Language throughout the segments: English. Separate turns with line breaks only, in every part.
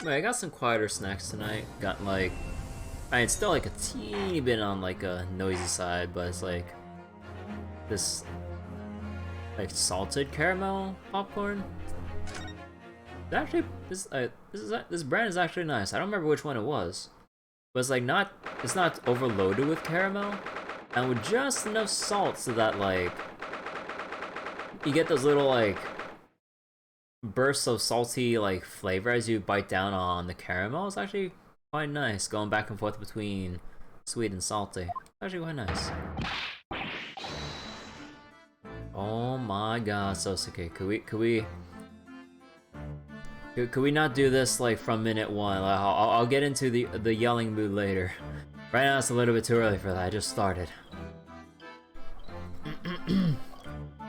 Wait, I got some quieter snacks tonight. Got like, I mean, still like a teeny bit on like a noisy side, but it's like this like salted caramel popcorn. It's actually, this brand is actually nice. I don't remember which one it was, but it's like it's not overloaded with caramel, and with just enough salt so that like you get those little like bursts of salty like flavor as you bite down on the caramel. It's actually quite nice, going back and forth between sweet and salty. Actually quite nice. Oh my god, Sosuke, could we not do this like from minute one? I'll get into the yelling mood later. Right now it's a little bit too early for that. I just started.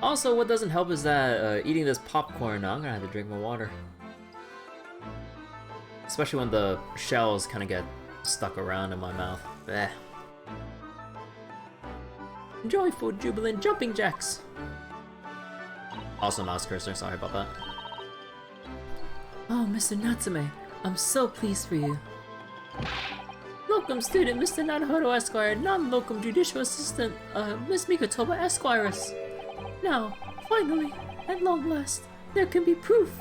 Also, what doesn't help is that eating this popcorn, I'm gonna have to drink more water. Especially when the shells kind of get stuck around in my mouth. Bleh. Joyful, jubilant jumping jacks! Also mouse cursor, sorry about that.
Oh, Mr. Natsume, I'm so pleased for you. Locum student Mr. Naruhodo Esquire, non-locum judicial assistant, Miss Mikotoba Esquires. Now, finally, at long last, there can be proof.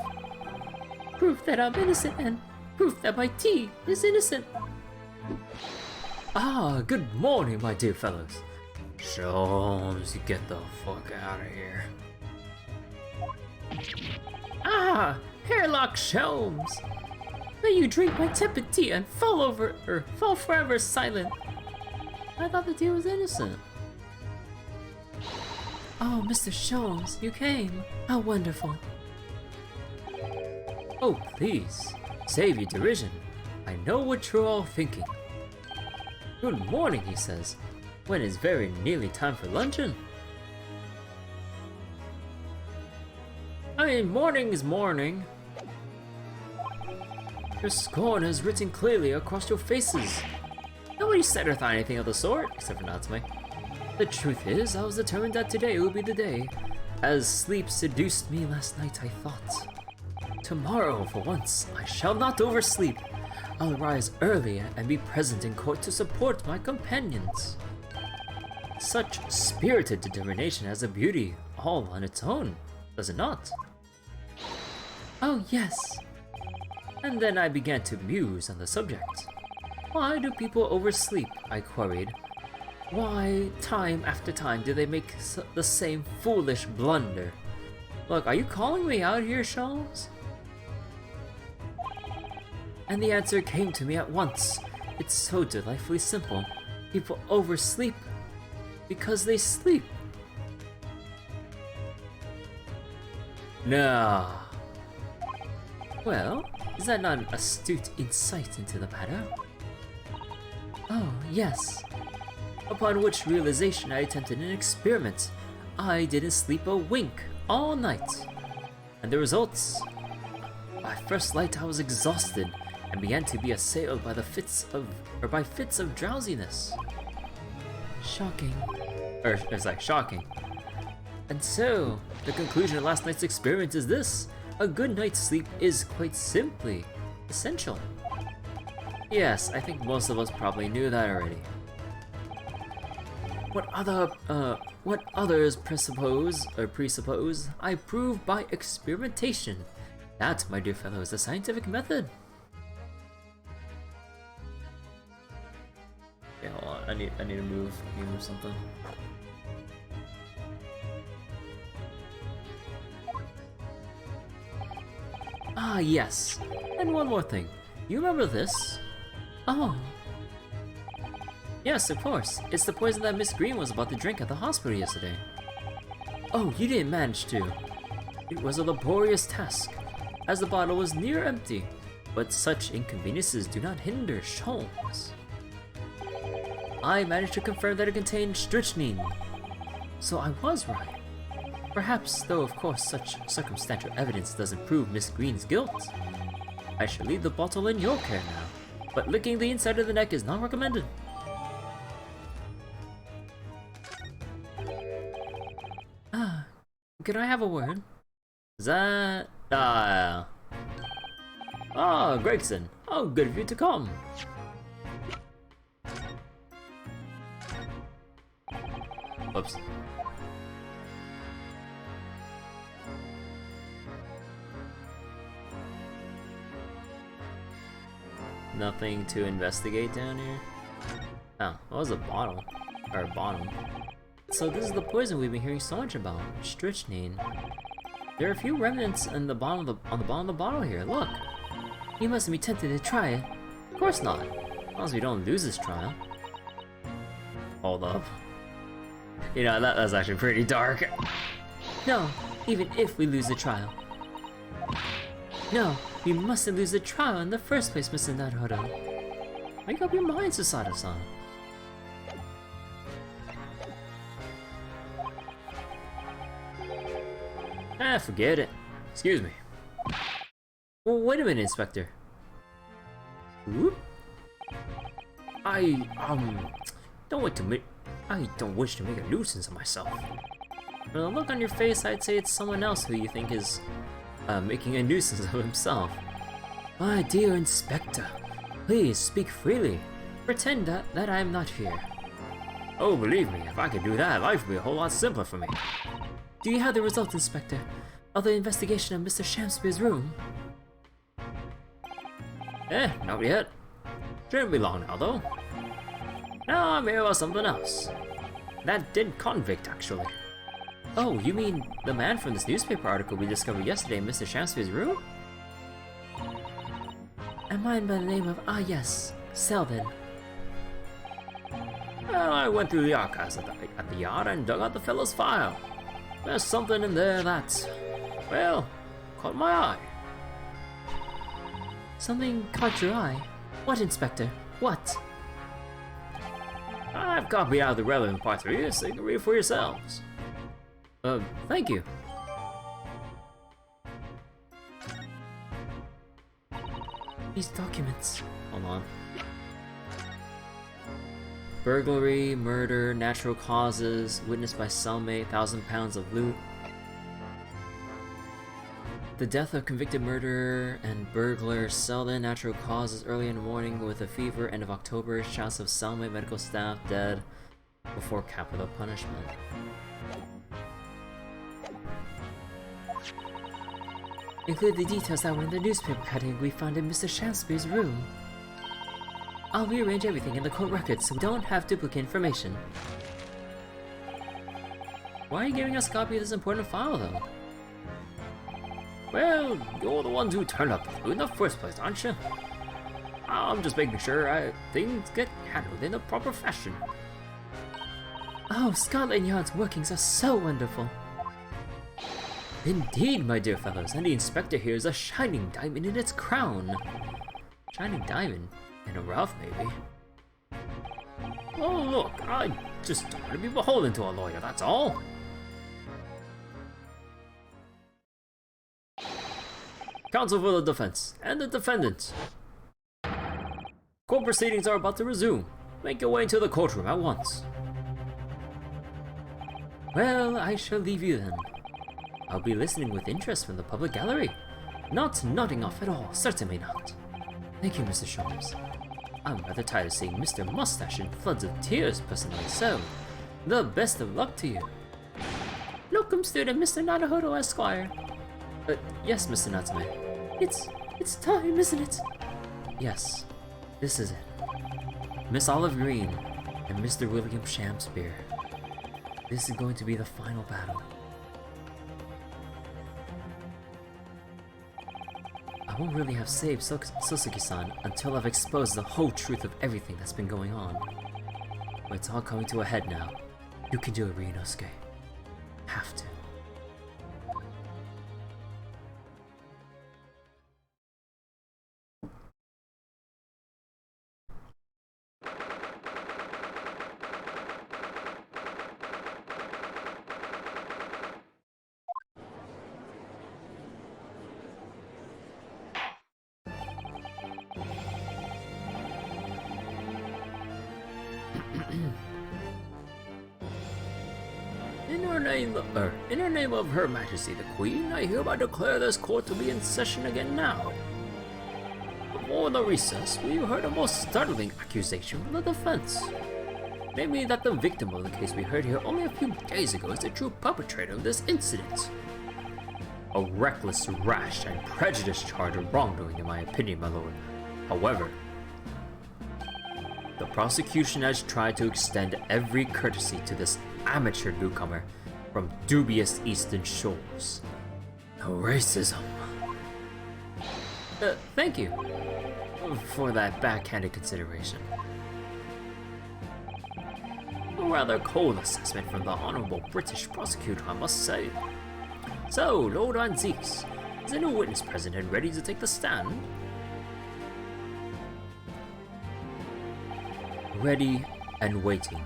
Proof that I'm innocent and proof that my tea is innocent.
Ah, good morning, my dear fellows. Sholmes, you get the fuck out of here.
Ah, Hairlock Sholmes! May you drink my tepid tea and fall forever silent. I thought the tea was innocent. Oh, Mr. Sholmes, you came. How wonderful.
Oh, please, save your derision. I know what you're all thinking. Good morning, he says, when it's very nearly time for luncheon. I mean, morning is morning. Your scorn is written clearly across your faces. Nobody said or thought anything of the sort, except for Natsume. The truth is, I was determined that today would be the day. As sleep seduced me last night, I thought. Tomorrow, for once, I shall not oversleep. I'll rise early and be present in court to support my companions. Such spirited determination has a beauty all on its own, does it not?
Oh, yes.
And then I began to muse on the subject. Why do people oversleep? I queried. Why, time after time, do they make the same foolish blunder? Look, are you calling me out here, Sholmes? And the answer came to me at once. It's so delightfully simple. People oversleep because they sleep. No. Well, is that not an astute insight into the matter?
Oh, yes.
Upon which realization I attempted an experiment. I didn't sleep a wink all night. And the results? By first light I was exhausted and began to be assailed by fits of drowsiness.
Shocking.
It's like shocking. And so, the conclusion of last night's experiment is this. A good night's sleep is quite simply essential. Yes, I think most of us probably knew that already. What others presuppose, I prove by experimentation. That, my dear fellow, is the scientific method. Yeah, hold on. I need to move something. Ah, yes. And one more thing. You remember this?
Oh.
Yes, of course. It's the poison that Miss Green was about to drink at the hospital yesterday. Oh, you didn't manage to. It was a laborious task, as the bottle was near empty. But such inconveniences do not hinder Sholmes. I managed to confirm that it contained strychnine. So I was right. Perhaps, though of course such circumstantial evidence doesn't prove Miss Green's guilt. I shall leave the bottle in your care now, but licking the inside of the neck is not recommended.
Could I have a word?
Is that... Ah, Gregson. How good of you to come. Oops. Nothing to investigate down here? Oh, that was a bottle. Or a bottom. So this is the poison we've been hearing so much about, strychnine. There are a few remnants on the bottom of the bottle here, look! You mustn't be tempted to try it. Of course not. As long as we don't lose this trial. Hold up. You know, that's actually pretty dark.
No, even if we lose the trial. No, we mustn't lose the trial in the first place, Mr. Naruto.
Make up your mind, Susato-san. Ah, forget it. Excuse me. Well, wait a minute, Inspector. Whoop. I don't wish to make a nuisance of myself. From the look on your face, I'd say it's someone else who you think is making a nuisance of himself. My dear Inspector, please speak freely.
Pretend that I am not here.
Oh, believe me, if I could do that, life would be a whole lot simpler for me.
Do you have the results, Inspector, of the investigation of Mr. Shamspeare's room?
Not yet. Shouldn't be long now, though. Now I'm here about something else. That dead convict, actually.
Oh, you mean the man from this newspaper article we discovered yesterday in Mr. Shamspeare's room? A man by the name of, yes, Selden.
Well, I went through the archives at the yard and dug out the fellow's file. There's something in there that, well, caught my eye.
Something caught your eye? What, Inspector? What?
I've copied out the relevant parts for you so you can read for yourselves. Thank you.
These documents.
Hold on. Burglary, murder, natural causes, witnessed by cellmate, 1,000 pounds of loot. The death of convicted murderer and burglar, Selden, natural causes, early in the morning with a fever, end of October, shouts of cellmate, medical staff, dead before capital punishment.
Include the details that were in the newspaper cutting we found in Mr. Shamspeare's room. I'll rearrange everything in the court records so we don't have duplicate information.
Why are you giving us a copy of this important file, though? Well, you're the ones who turned up in the first place, aren't you? I'm just making sure things get handled in the proper fashion.
Oh, Scotland Yard's workings are so wonderful.
Indeed, my dear fellows, and the inspector here is a shining diamond in its crown. Shining diamond? In a rough, maybe. Oh, look, I just don't want to be beholden to a lawyer, that's all. Counsel for the defense and the defendant. Court proceedings are about to resume. Make your way into the courtroom at once.
Well, I shall leave you then. I'll be listening with interest from the public gallery. Not nodding off at all, certainly not.
Thank you, Mr. Shoulders. I'm rather tired of seeing Mr. Mustache in floods of tears, personally, so the best of luck to you.
Locum student Mr. Naruto Esquire.
Yes, Mr. Natsume.
It's time, isn't it?
Yes, this is it. Miss Olive Green and Mr. William Shamspeare. This is going to be the final battle. I won't really have saved Soseki-san until I've exposed the whole truth of everything that's been going on. But it's all coming to a head now. You can do it, Ryunosuke. Have to. In the name of Her Majesty the Queen, I hereby declare this court to be in session again now. Before the recess, we heard a most startling accusation from the defense. Namely that the victim of the case we heard here only a few days ago is the true perpetrator of this incident. A reckless, rash, and prejudiced charge of wrongdoing in my opinion, my lord. However, the prosecution has tried to extend every courtesy to this amateur newcomer from dubious eastern shores. No racism. Thank you for that backhanded consideration. A rather cold assessment from the honorable British prosecutor, I must say. So, Lord Anziques, is a new witness present and ready to take the stand? Ready and waiting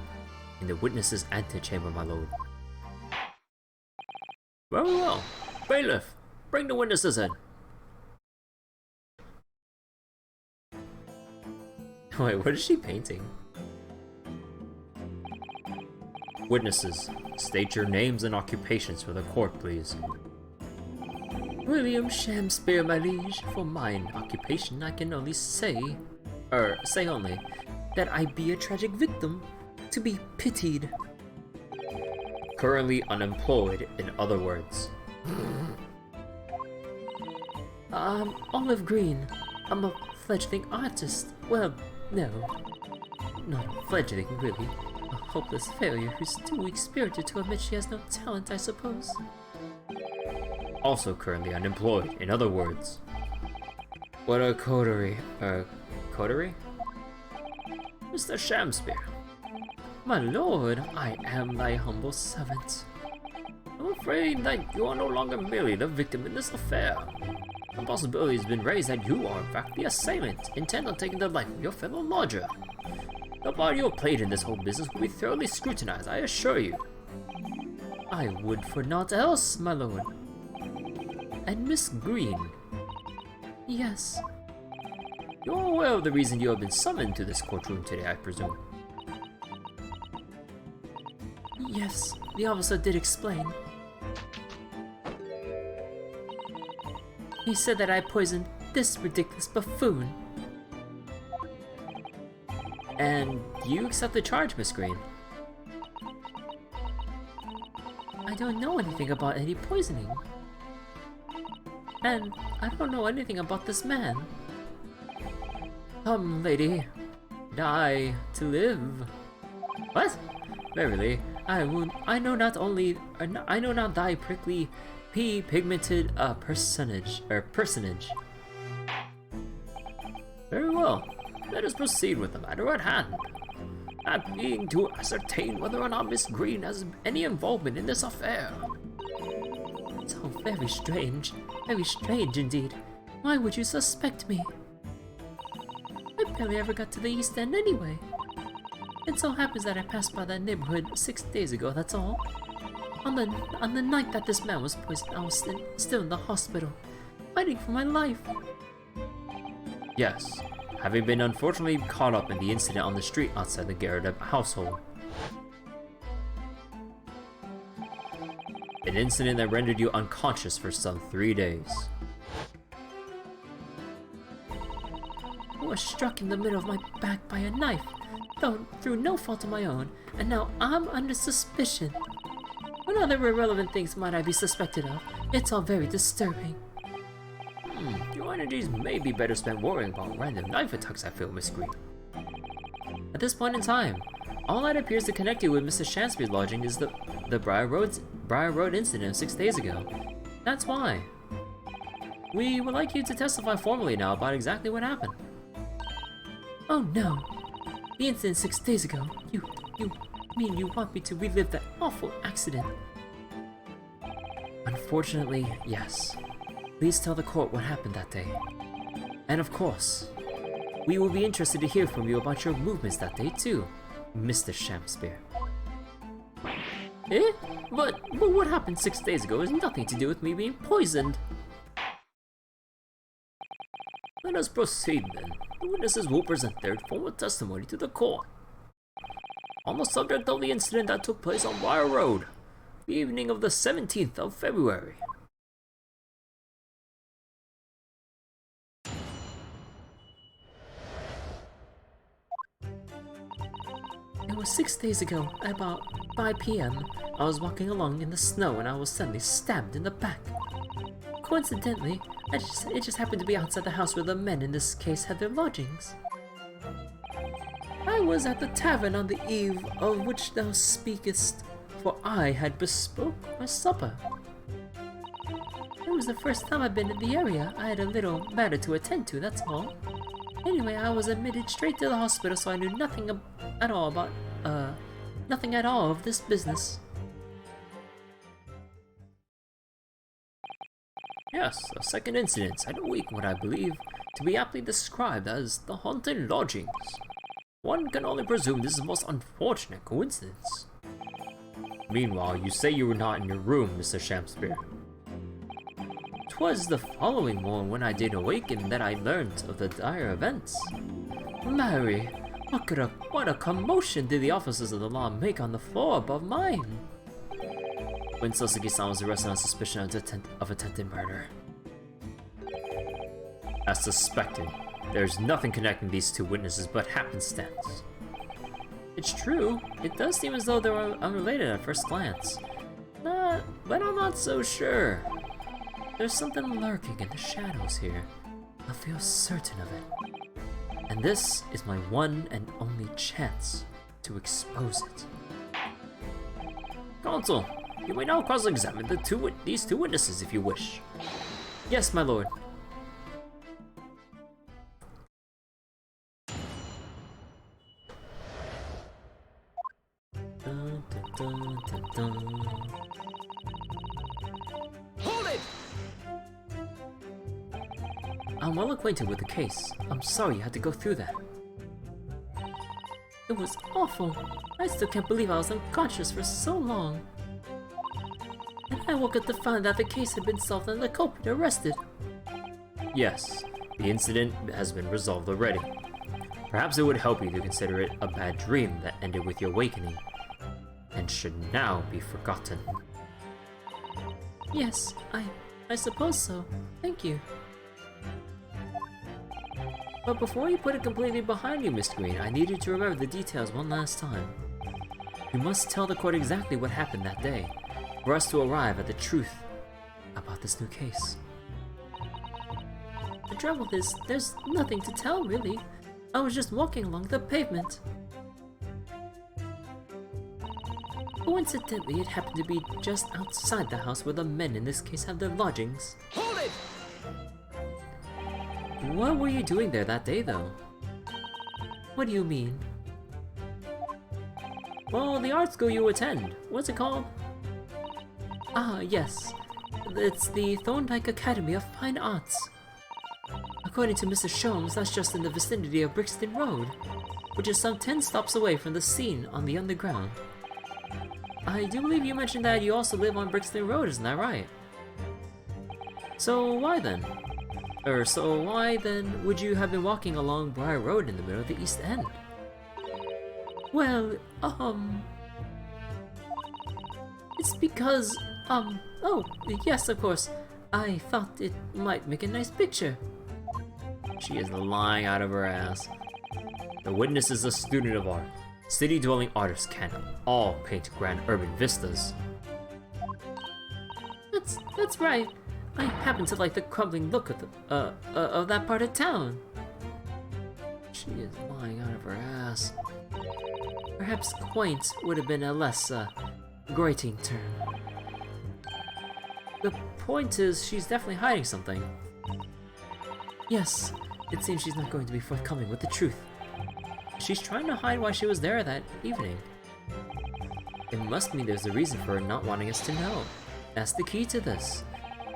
in the witness's antechamber, my lord. Very well. Bailiff, bring the witnesses in. Wait, what is she painting? Witnesses, state your names and occupations for the court, please.
William Shakespeare, my liege. For mine occupation, I can only say only, that I be a tragic victim, to be pitied.
Currently unemployed, in other words.
Olive Green. I'm a fledgling artist. Well, no. Not fledgling, really. A hopeless failure who's too weak-spirited to admit she has no talent, I suppose.
Also currently unemployed, in other words.
What a coterie.
Coterie? Mr. Shakespeare.
My lord, I am thy humble servant.
I'm afraid that you are no longer merely the victim in this affair. The possibility has been raised that you are in fact the assailant, intent on taking the life of your fellow lodger. The part you have played in this whole business will be thoroughly scrutinized, I assure you.
I would for naught else, my lord.
And Miss Green?
Yes.
You're aware of the reason you have been summoned to this courtroom today, I presume?
Yes, the officer did explain. He said that I poisoned this ridiculous buffoon.
And you accept the charge, Miss Green?
I don't know anything about any poisoning. And I don't know anything about this man.
Come, lady. Die to live. What? Verily, I know not thy prickly, pigmented personage. Very well. Let us proceed with the matter at hand. That being to ascertain whether or not Miss Green has any involvement in this affair.
So very strange indeed. Why would you suspect me? I barely ever got to the East End anyway. It so happens that I passed by that neighborhood 6 days ago, that's all. On the night that this man was poisoned, I was still in the hospital, fighting for my life.
Yes, having been unfortunately caught up in the incident on the street outside the Garrett household. An incident that rendered you unconscious for some 3 days.
I was struck in the middle of my back by a knife, though through no fault of my own, and now I'm under suspicion. What other irrelevant things might I be suspected of? It's all very disturbing.
Your energies may be better spent worrying about random knife attacks, I feel, Miss Green.
At this point in time, all that appears to connect you with Mr. Shakespeare's lodging is the Briar Road incident 6 days ago. That's why. We would like you to testify formally now about exactly what happened. Oh no! The incident 6 days ago. You mean you want me to relive that awful accident?
Unfortunately, yes. Please tell the court what happened that day. And of course, we will be interested to hear from you about your movements that day too, Mr. Shakespeare.
Eh? But what happened 6 days ago has nothing to do with me being poisoned.
Let us proceed then. The witnesses will present their formal testimony to the court on the subject of the incident that took place on Briar Road, the evening of the 17th of February.
was 6 days ago, at about 5 p.m. I was walking along in the snow and I was suddenly stabbed in the back. Coincidentally, it just happened to be outside the house where the men in this case had their lodgings. I was at the tavern on the eve of which thou speakest, for I had bespoke my supper. It was the first time I'd been in the area. I had a little matter to attend to, that's all. Anyway, I was admitted straight to the hospital, so I knew nothing at all of this business.
Yes, a second incident at a week, what I believe to be aptly described as the haunted lodgings. One can only presume this is a most unfortunate coincidence. Meanwhile, you say you were not in your room, Mr. Shamspeare. 'Twas the following morning when I did awaken that I learnt of the dire events.
Mary, what a commotion did the officers of the law make on the floor above mine?
When Sosuke-san was arrested on suspicion of attempted murder. As suspected, there's nothing connecting these two witnesses but happenstance.
It's true, it does seem as though they were unrelated at first glance. But I'm not so sure. There's something lurking in the shadows here. I feel certain of it. And this is my one and only chance to expose it.
Counsel, you may now cross-examine these two witnesses if you wish.
Yes, my lord.
Dun, dun, dun, dun, dun.
Hold it!
I'm well acquainted with the case. I'm sorry you had to go through that. It was awful. I still can't believe I was unconscious for so long. And I woke up to find that the case had been solved and the culprit arrested.
Yes, the incident has been resolved already. Perhaps it would help you to consider it a bad dream that ended with your awakening, and should now be forgotten.
Yes, I suppose so. Thank you.
But before you put it completely behind you, Mr. Green, I need you to remember the details one last time. You must tell the court exactly what happened that day, for us to arrive at the truth about this new case.
The trouble is, there's nothing to tell, really. I was just walking along the pavement. Coincidentally, it happened to be just outside the house where the men in this case have their lodgings.
Hold it!
What were you doing there that day, though?
What do you mean?
Well, the art school you attend. What's it called?
Ah, yes. It's the Thorndike Academy of Fine Arts. According to Mr. Sholmes, that's just in the vicinity of Brixton Road, which is some 10 stops away from the scene on the underground. I do believe you mentioned that you also live on Brixton Road, isn't that right?
So why then
would you have been walking along Briar Road in the middle of the East End? Well, it's because, oh, yes, of course. I thought it might make a nice picture.
She is lying out of her ass. The witness is a student of art. City-dwelling artists can't all paint grand urban vistas.
That's right. I happen to like the crumbling look of that part of town.
She is lying out of her ass.
Perhaps quaint would have been a less, grating term.
The point is, she's definitely hiding something.
Yes, it seems she's not going to be forthcoming with the truth.
She's trying to hide why she was there that evening. It must mean there's a reason for her not wanting us to know. That's the key to this.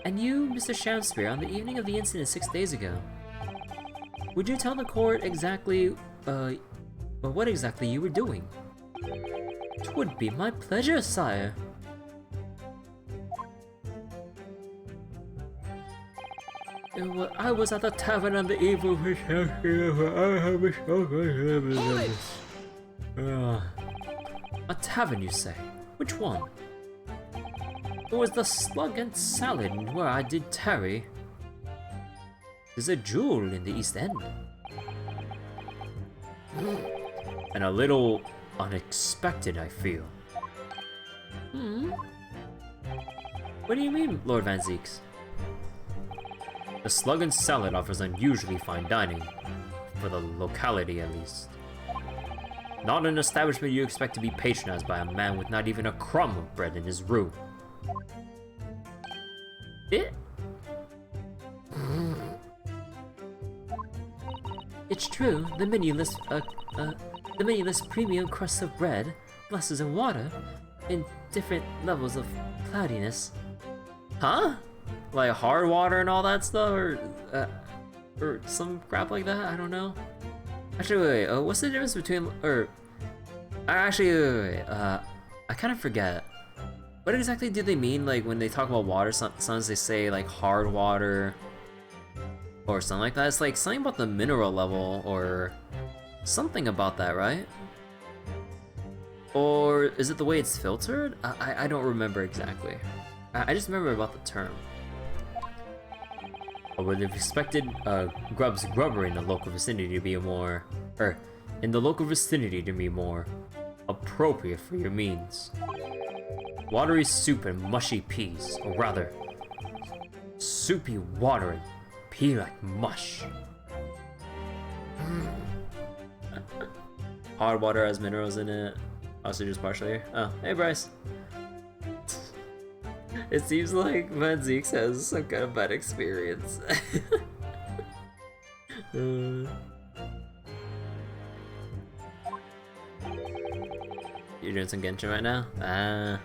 And you, Mr. Shamspeare, on the evening of the incident 6 days ago, would you tell the court exactly, what exactly you were doing?
Twould be my pleasure, sire. I was at the tavern on the eve of which
A tavern, you say? Which one?
it was the Slug and Salad where I did tarry.
There's a jewel in the East End. And a little unexpected, I feel.
Hmm? What do you mean, Lord Van Zeeks?
The Slug and Salad offers unusually fine dining, for the locality at least. Not an establishment you expect to be patronized by a man with not even a crumb of bread in his room.
It's true, the menu lists premium crusts of bread, glasses of water, in different levels of cloudiness.
Huh? Like hard water and all that stuff, or some crap like that? I don't know. Actually, wait, what's the difference between, wait, I kind of forget. What exactly do they mean, like, when they talk about water? Sometimes they say, like, hard water, or something like that. It's like something about the mineral level, or something about that, right? Or is it the way it's filtered? I don't remember exactly. I just remember about the term. I would have expected Grub's Grubber in the local vicinity to be more, appropriate for your means. Watery soup and mushy peas, or rather, soupy water and pea-like mush. Hard water has minerals in it. Also just partially. Oh, hey Bryce. It seems like Van Zeeks has some kind of bad experience. You're doing some Genshin right now? Ah.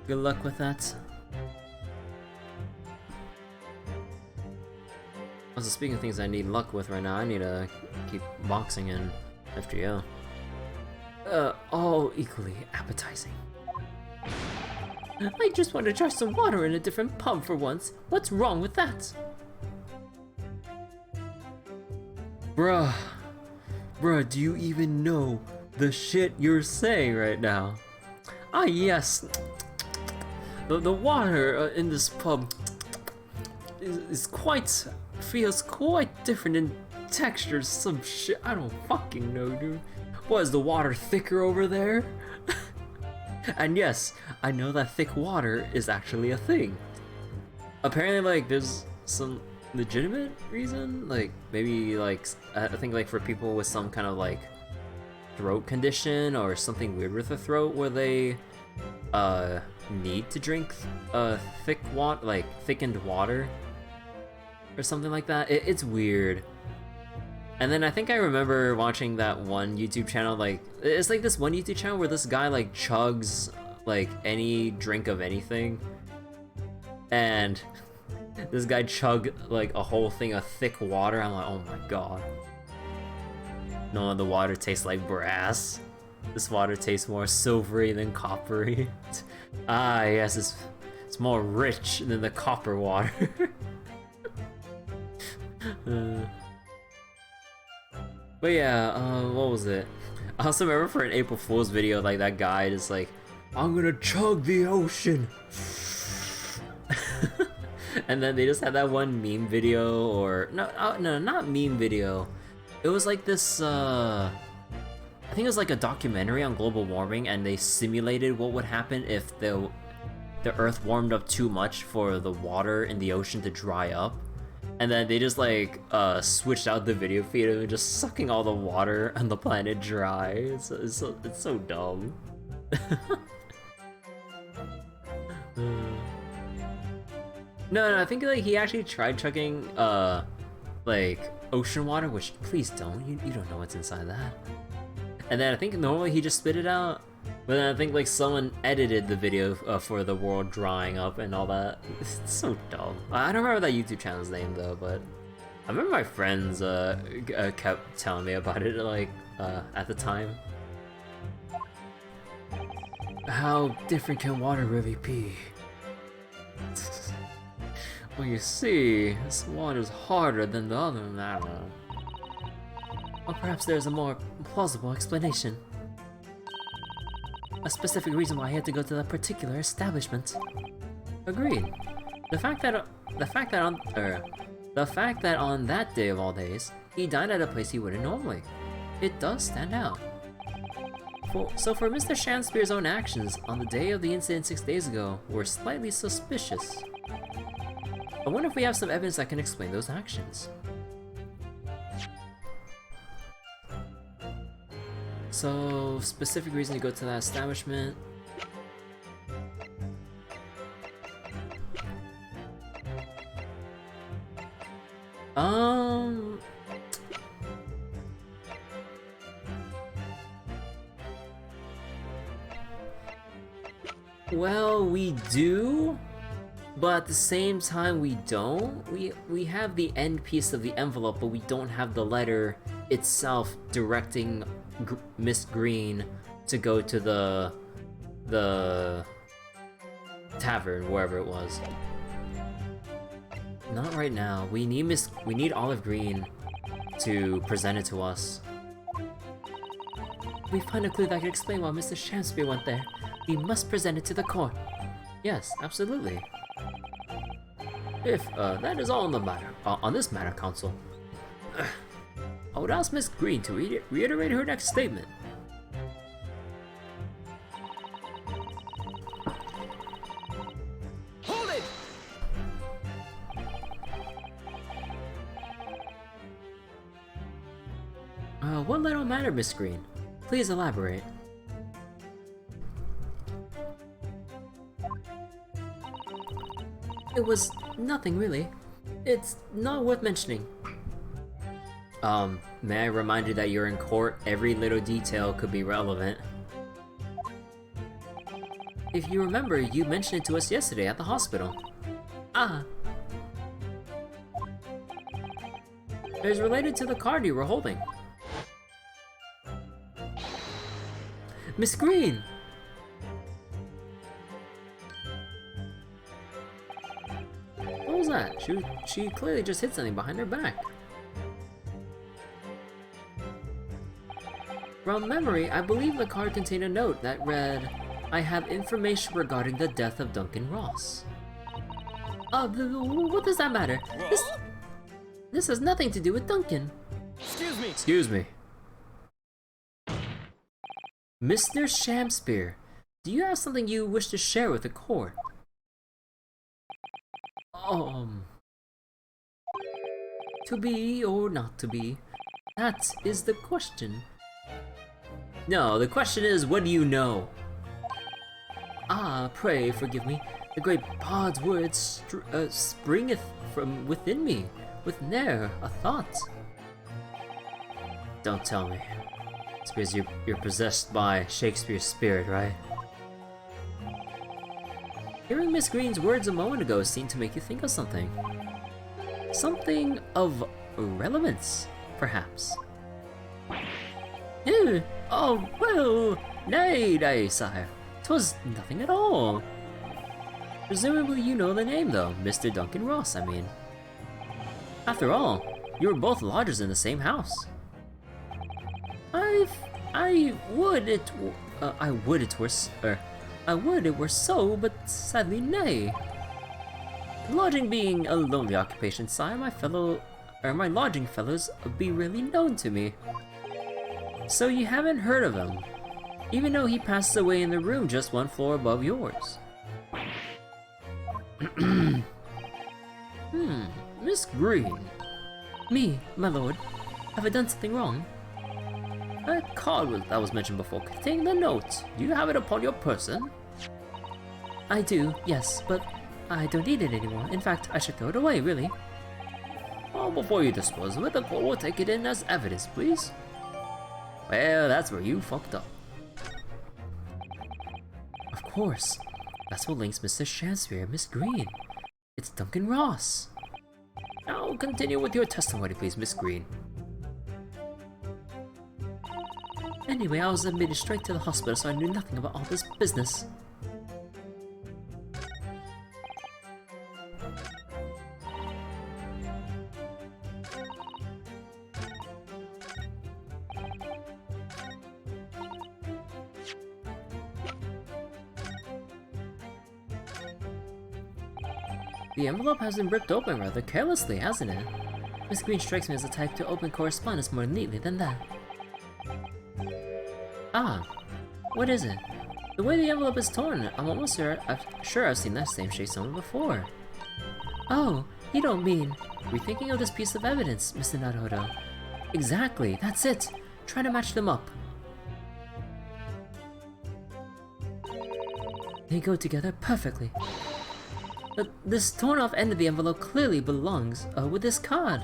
Good luck with that. Also, speaking of things I need luck with right now, I need to keep boxing in FGO. All equally appetizing.
I just want to try some water in a different pub for once. What's wrong with that?
Bruh, do you even know the shit you're saying right now?
Ah yes, the water in this pub feels quite different in texture. Some shit, I don't fucking know, dude.
Was the water thicker over there? And yes, I know that thick water is actually a thing. Apparently, like, there's some legitimate reason, like, maybe, like, I think, like, for people with some kind of, like, throat condition or something weird with the throat where they, need to drink, thickened water or something like that. It's weird. And then I think I remember watching that one YouTube channel, like, it's like this one YouTube channel where this guy, like, chugs, like, any drink of anything. And this guy chugged, like, a whole thing of thick water. I'm like, oh my god. No, the water tastes like brass. This water tastes more silvery than coppery. Ah, yes, it's more rich than the copper water. But yeah, what was it? I also remember for an April Fool's video, like that guy just like, I'm gonna chug the ocean. And then they just had that one meme video, or no, not meme video. It was like this, I think it was like a documentary on global warming, and they simulated what would happen if the Earth warmed up too much for the water in the ocean to dry up. And then they just like switched out the video feed and just sucking all the water on the planet dry. It's so dumb. No, I think like he actually tried chugging like ocean water, which please don't. You don't know what's inside that. And then I think normally he just spit it out. But then I think like someone edited the video for the world drying up and all that. It's so dumb. I don't remember that YouTube channel's name though, but I remember my friends kept telling me about it like at the time. How different can water really be? Well, you see, this water's harder than the other. I don't know.
Or perhaps there's a more plausible explanation. A specific reason why I had to go to that particular establishment.
Agreed. The fact that on that day of all days, he dined at a place he wouldn't normally. It does stand out. So for Mr. Shanspear's own actions on the day of the incident 6 days ago were slightly suspicious. I wonder if we have some evidence that can explain those actions. So, specific reason to go to that establishment. Well, we do, but at the same time we don't. We have the end piece of the envelope, but we don't have the letter itself directing Miss Green to go to the tavern, wherever it was. Not right now. We need Olive Green to present it to us. We find a clue that can explain why Mr. Shanspear went there. We must present it to the court. Yes, absolutely. If that is all on the matter, on this matter, Counsel, I would ask Miss Green to reiterate her next statement.
Hold it!
What little matter, Miss Green? Please elaborate. It was nothing really. It's not worth mentioning. May I remind you that you're in court, every little detail could be relevant. If you remember, you mentioned it to us yesterday at the hospital. Ah. It was related to the card you were holding. Miss Green! What was that? She clearly just hit something behind her back. From memory, I believe the card contained a note that read, I have information regarding the death of Duncan Ross. What does that matter? This has nothing to do with Duncan.
Excuse me!
Excuse me. Mr. Shanspear, do you have something you wish to share with the court? To be or not to be? That is the question. No, the question is, what do you know? Ah, pray forgive me. The great bard's words springeth from within me, with ne'er a thought. Don't tell me. It's because you're possessed by Shakespeare's spirit, right? Hearing Miss Green's words a moment ago seemed to make you think of something. Something of relevance, perhaps. Oh, well, nay, sire. 'Twas nothing at all. Presumably you know the name, though. Mr. Duncan Ross, I mean. After all, you were both lodgers in the same house. I would it were so, but sadly nay. Lodging being a lonely occupation, sire, my lodging fellows be really known to me. So you haven't heard of him, even though he passes away in the room just one floor above yours. Miss Green. Me, my lord. Have I done something wrong? A card that was mentioned before containing the note. Do you have it upon your person? I do, yes, but I don't need it anymore. In fact, I should throw it away, really. Oh, before you dispose of it, the court will take it in as evidence, please. Well, that's where you fucked up. Of course. That's what links Mr. Shanspear and Miss Green. It's Duncan Ross. Now continue with your testimony, please, Miss Green. Anyway, I was admitted straight to the hospital, so I knew nothing about all this business. The envelope has been ripped open rather carelessly, hasn't it? Miss Green strikes me as the type to open correspondence more neatly than that. Ah,
What is it? The way the envelope is torn, I'm almost sure I've seen that same shape somewhere before. Oh, you don't mean... Rethinking of this piece of evidence, Mr. Naruto. Exactly, that's it! Try to match them up. They go together perfectly. But this torn off end of the envelope clearly belongs with this card.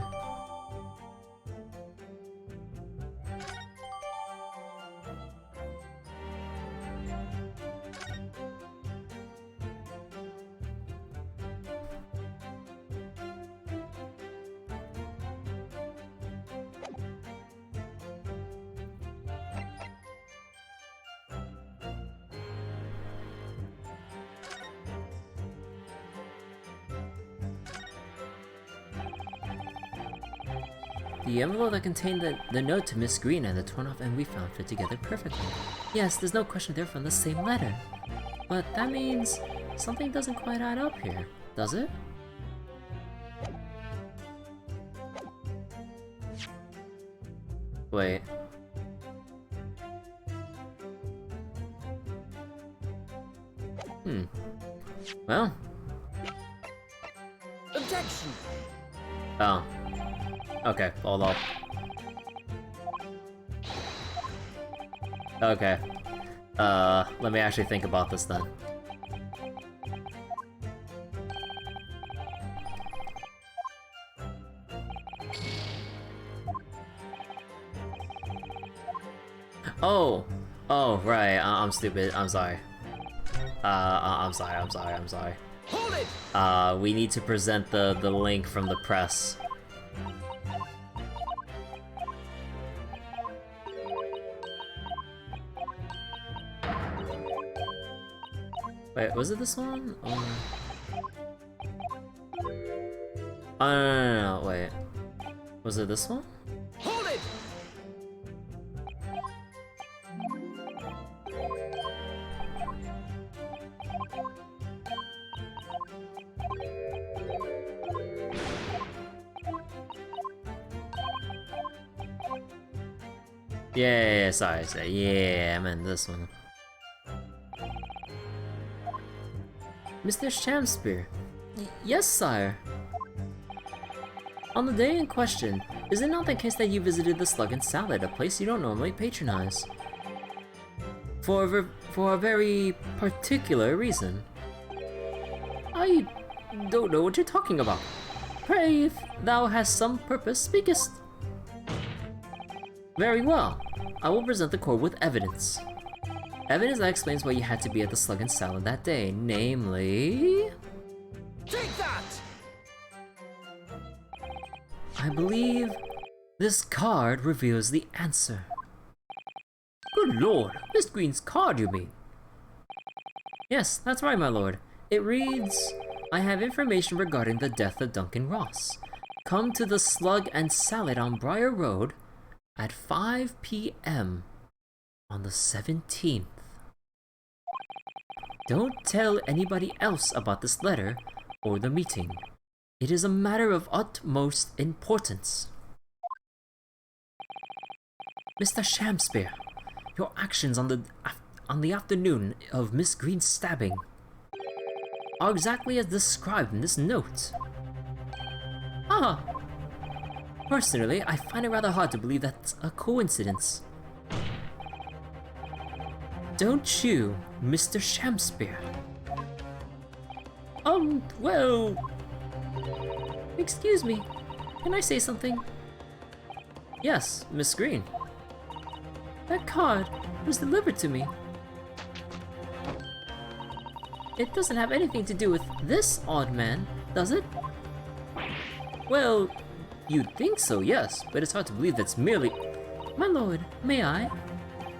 The envelope that contained the note to Miss Green and the torn off end we found fit together perfectly. Yes, there's no question they're from the same letter. But that means something doesn't quite add up here, does it? Wait. Well.
Objection!
Oh. Okay, hold up. Okay. Let me actually think about this then. Oh! Oh, right, I'm stupid, I'm sorry. I'm sorry.
Hold it!
We need to present the link from the press. Wait, was it this one? Or... Oh, no, wait. Was it this one?
Hold it!
Yeah, sorry, yeah, I meant this one.
Mr. Shamspear. Yes, sire. On the day in question, is it not the case that you visited the Slug and Salad, a place you don't normally patronize? For a very particular reason. I don't know what you're talking about. Pray, if thou hast some purpose, speakest. Very well. I will present the court with evidence. Evidence that explains why you had to be at the Slug and Salad that day, namely...
Take that!
I believe this card reveals the answer. Good lord, Miss Green's card, you mean? Yes, that's right, my lord. It reads, I have information regarding the death of Duncan Ross. Come to the Slug and Salad on Briar Road at 5 p.m. on the 17th. Don't tell anybody else about this letter or the meeting. It is a matter of utmost importance. Mr. Shamspear, your actions on the afternoon of Miss Green's stabbing are exactly as described in this note. Ah! Personally, I find it rather hard to believe that's a coincidence. Don't you, Mr. Shamspear? Well... Excuse me, can I say something? Yes, Miss Green. That card was delivered to me. It doesn't have anything to do with this odd man, does it? Well, you'd think so, yes, but it's hard to believe that's merely... My lord, may I?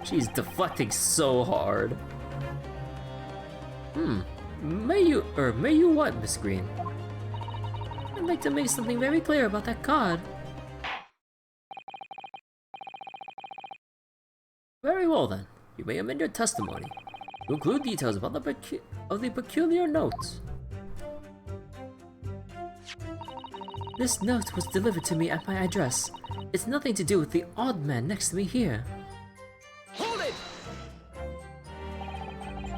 She's deflecting so hard. May you what, Miss Green? I'd like to make something very clear about that card. Very well then, you may amend your testimony to include details about the peculiar note. This note was delivered to me at my address. It's nothing to do with the odd man next to me here.
Hold it!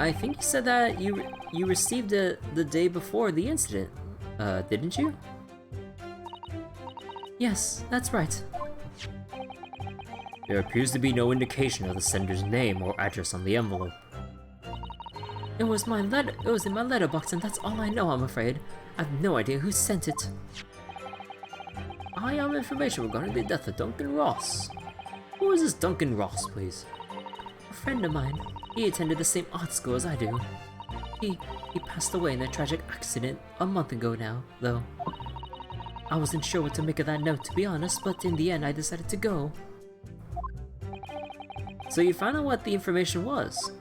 I think you said that you received it the day before the incident, didn't you?
Yes, that's right.
There appears to be no indication of the sender's name or address on the envelope.
It was in my letterbox, and that's all I know, I'm afraid. I've no idea who sent it.
I have information regarding the death of Duncan Ross. Who is this Duncan Ross, please?
A friend of mine. He attended the same art school as I do. He passed away in a tragic accident a month ago now, though. I wasn't sure what to make of that note, to be honest, but in the end I decided to go.
So you found out what the information was?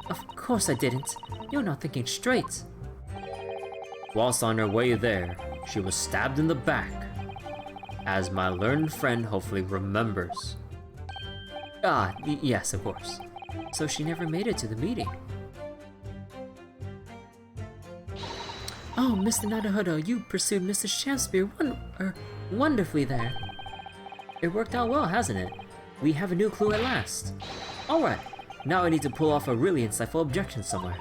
Of course I didn't. You're not thinking straight.
Whilst on her way there, she was stabbed in the back, as my learned friend hopefully remembers.
Yes, of course. So she never made it to the meeting. Oh, Mr. Naruhodo, you pursued Mr. Shakespeare wonderfully there.
It worked out well, hasn't it? We have a new clue at last. Alright, now I need to pull off a really insightful objection somewhere.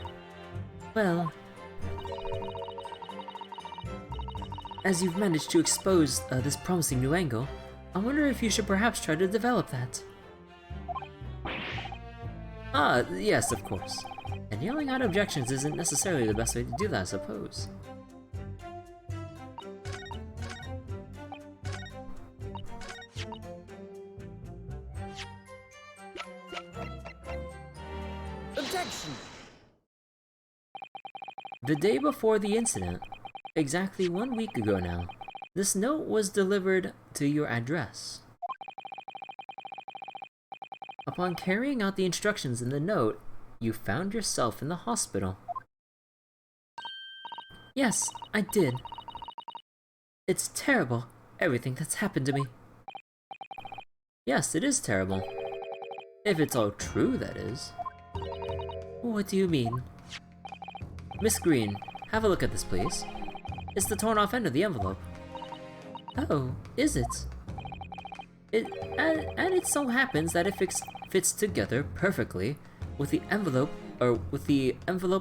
Well, as you've managed to expose this promising new angle, I wonder if you should perhaps try to develop that.
Yes, of course. And yelling out objections isn't necessarily the best way to do that, I suppose.
Objection!
The day before the incident, exactly 1 week ago now, this note was delivered to your address. Upon carrying out the instructions in the note, you found yourself in the hospital.
Yes, I did. It's terrible, everything that's happened to me.
Yes, it is terrible. If it's all true, that is.
What do you mean?
Miss Green, have a look at this, please. It's the torn off end of the envelope.
Oh, is it?
And it so happens that it fits together perfectly with the envelope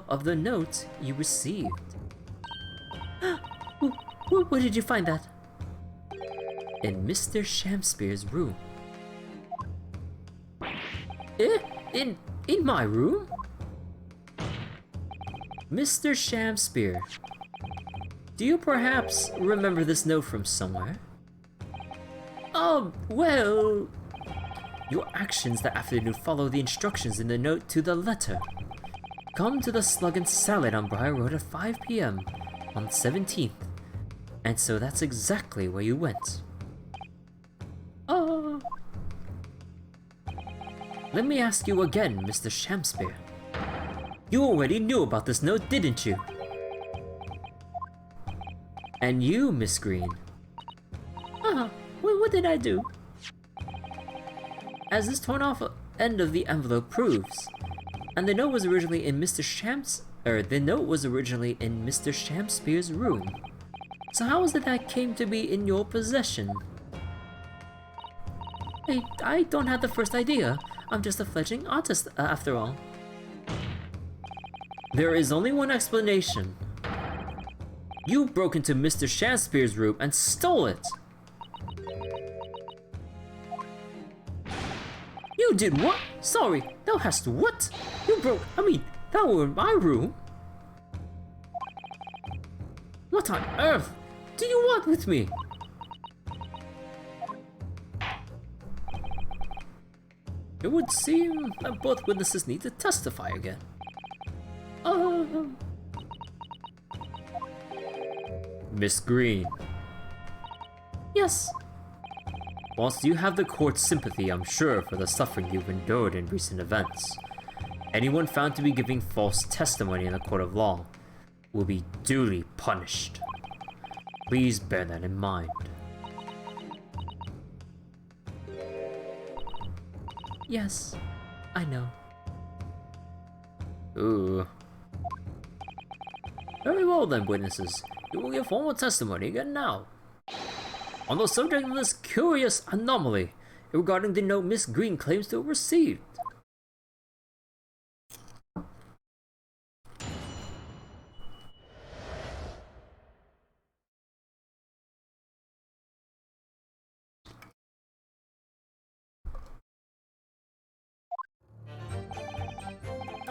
of the note you received.
Where did you find that?
In Mr. Shakespeare's room. In my room? Mr. Shakespeare, do you perhaps remember this note from somewhere?
Well...
Your actions that afternoon follow the instructions in the note to the letter. Come to the Slug and Salad on Briar Road at 5 p.m. on the 17th. And so that's exactly where you went. Let me ask you again, Mr. Shakespeare. You already knew about this note, didn't you? And you, Miss Green.
What did I do?
As this torn off end of the envelope proves, and the note was originally in Mr. Shakespeare's room. So how is it that came to be in your possession?
I don't have the first idea. I'm just a fledgling artist, after all.
There is only one explanation. You broke into Mr. Shakespeare's room and stole it.
You did what? Sorry, that has to what? That were in my room.
What on earth do you want with me? It would seem that both witnesses need to testify again. Miss Green.
Yes.
Whilst you have the court's sympathy, I'm sure, for the suffering you've endured in recent events, anyone found to be giving false testimony in the court of law will be duly punished. Please bear that in mind.
Yes, I know.
Ooh. Very well then, witnesses. You will give formal testimony again now. On the subject of this curious anomaly regarding the note Miss Green claims to have received.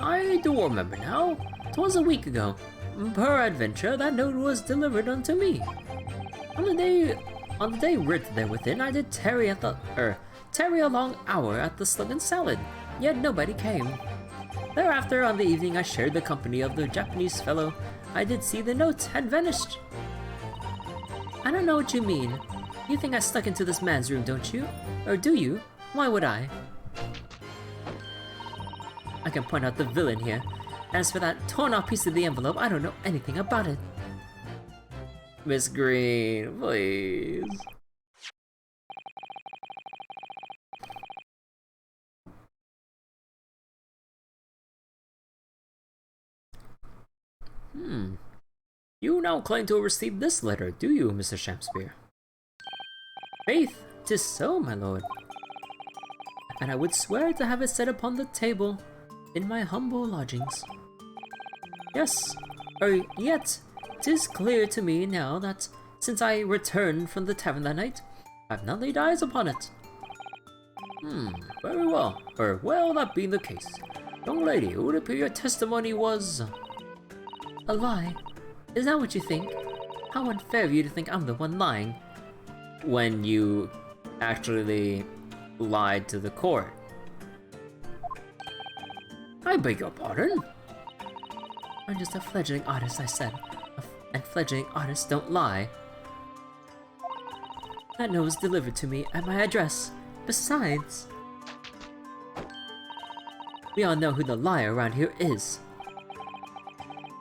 I do remember now. 'Twas a week ago. Peradventure, that note was delivered unto me. On the day writ therewithin, I did tarry a long hour at the Slug and Salad, yet nobody came. Thereafter, on the evening I shared the company of the Japanese fellow, I did see the note had vanished. I don't know what you mean. You think I stuck into this man's room, don't you? Or do you? Why would I? I can point out the villain here. As for that torn-off piece of the envelope, I don't know anything about it. Miss Green, please. You now claim to have received this letter, do you, Mr. Shakespeare? Faith, 'tis so, my lord. And I would swear to have it set upon the table in my humble lodgings. Yes, yet 'tis clear to me now that since I returned from the tavern that night, I've not laid eyes upon it. Very well. Well, that being the case, young lady, it would appear your testimony was a lie. Is that what you think? How unfair of you to think I'm the one lying, when you actually lied to the court. I beg your pardon? I'm just a fledgling artist, I said, and fledgling artists don't lie. That note was delivered to me at my address. Besides, we all know who the liar around here is.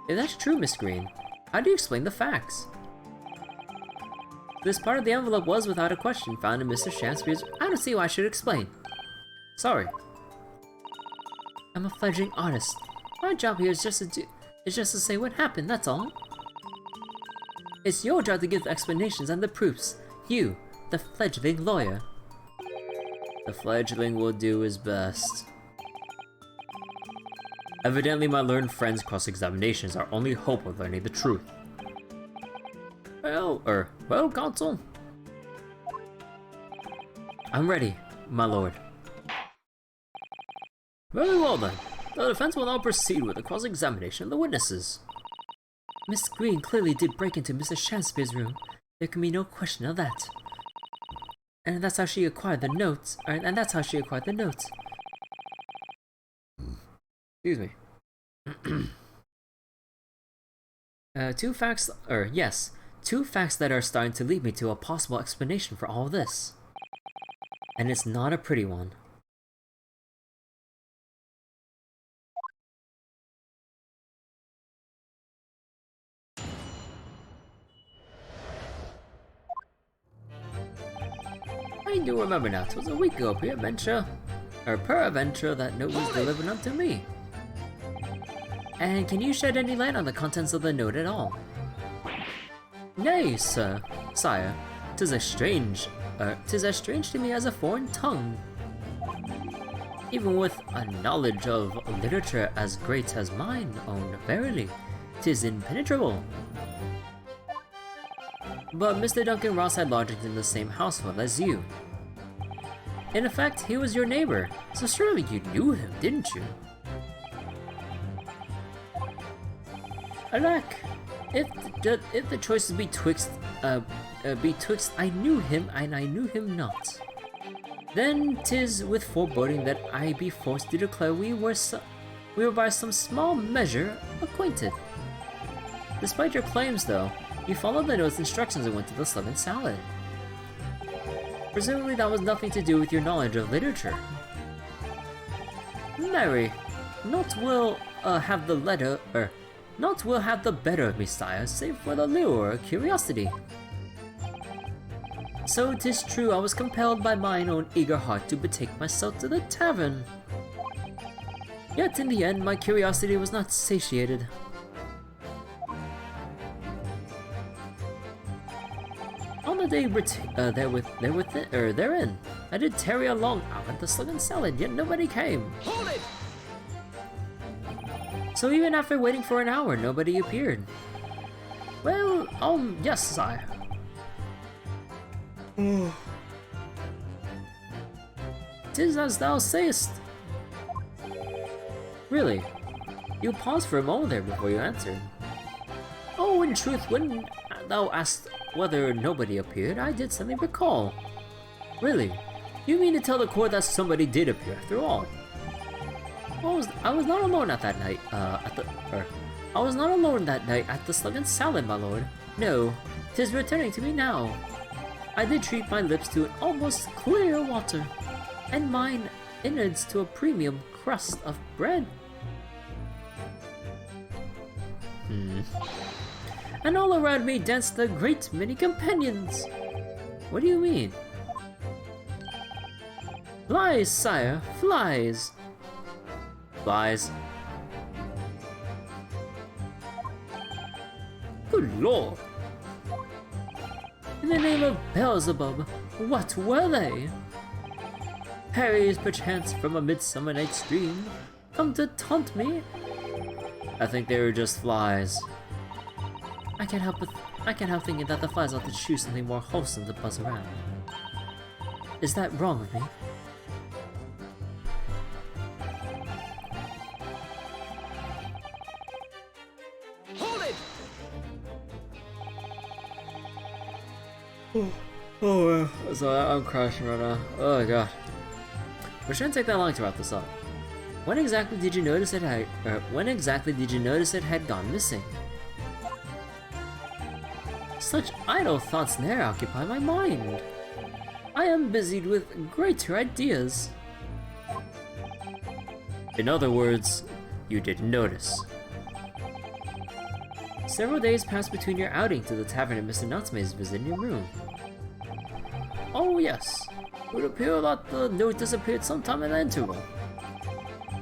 If that's true, Miss Green, how do you explain the facts? This part of the envelope was, without a question, found in Mr. Shakespeare's. I don't see why I should explain. Sorry. I'm a fledgling artist. My job here is just to say what happened, that's all. It's your job to give the explanations and the proofs. You, the fledgling lawyer. The fledgling will do his best. Evidently, my learned friend's cross-examinations are only hope of learning the truth. Well, counsel. I'm ready, my lord. Very well then. The defense will now proceed with the cross-examination of the witnesses. Miss Green clearly did break into Mr. Shakespeare's room. There can be no question of that. And that's how she acquired the notes. Excuse me. Two facts that are starting to lead me to a possible explanation for all this. And it's not a pretty one. I do remember now, 'twas a week ago, peradventure that note was delivered unto me. And can you shed any light on the contents of the note at all? Nay, sire, 'tis as strange to me as a foreign tongue. Even with a knowledge of literature as great as mine own, verily, 'tis impenetrable. But Mr. Duncan Ross had lodgings in the same household as you. In effect, he was your neighbor, so surely you knew him, didn't you? Alack, if the choice is betwixt I knew him and I knew him not, then 'tis with foreboding that I be forced to declare we were by some small measure acquainted. Despite your claims, though, you followed the note's instructions and went to the Slug and Salad. Presumably that was nothing to do with your knowledge of literature. Marry, not will have the better of me, sire, save for the lure of curiosity. So 'tis true I was compelled by mine own eager heart to betake myself to the tavern. Yet in the end my curiosity was not satiated. On the day therein, I did tarry a long hour at the Slug and Salad, yet nobody came.
Hold it!
So even after waiting for an hour, nobody appeared. Well, yes, sire. "'Tis as thou sayest." Really,
You paused for a moment there before you answered. Oh, in truth, when thou asked whether nobody appeared, I did suddenly recall. Really? You mean to tell the court that somebody did appear after all? I was not alone at that night, I was not alone that night at the Slug and Salad, my lord. No, 'tis returning to me now. I did treat my lips to an almost clear water, and mine innards to a premium crust of bread. And all around me danced a great many companions. What do you mean? Flies, sire, flies. Flies. Good lord. In the name of Beelzebub, what were they? Fairies, perchance from a midsummer night's dream, come to taunt me? I think they were just flies. I can't help thinking that the flies ought to choose something more wholesome to buzz around. Is that wrong of me?
Hold it!
Oh, so I'm crashing right now. Oh god. It shouldn't take that long to wrap this up. When exactly did you notice it had gone missing? Such idle thoughts ne'er occupy my mind. I am busied with greater ideas. In other words, you didn't notice. Several days passed between your outing to the tavern and Mr. Natsume's visit in your room. Oh yes, it would appear that the note disappeared sometime in the interval.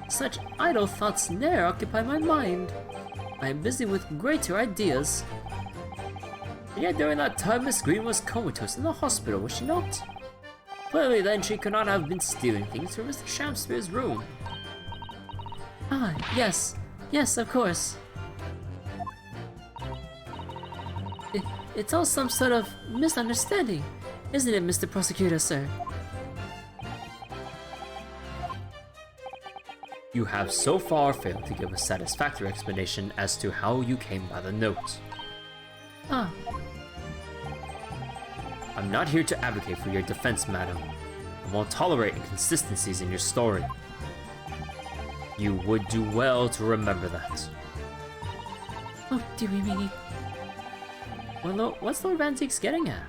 Such idle thoughts ne'er occupy my mind. I am busy with greater ideas. And yet during that time Miss Green was comatose in the hospital, was she not? Clearly then she could not have been stealing things from Mr. Shakespeare's room. Ah, yes. Yes, of course. It's all some sort of misunderstanding, isn't it, Mr. Prosecutor, sir? You have so far failed to give a satisfactory explanation as to how you came by the note. Ah. I'm not here to advocate for your defense, madam. I won't tolerate inconsistencies in your story. You would do well to remember that. Oh, dear me. Well, what's Lord Van Zeek's getting at?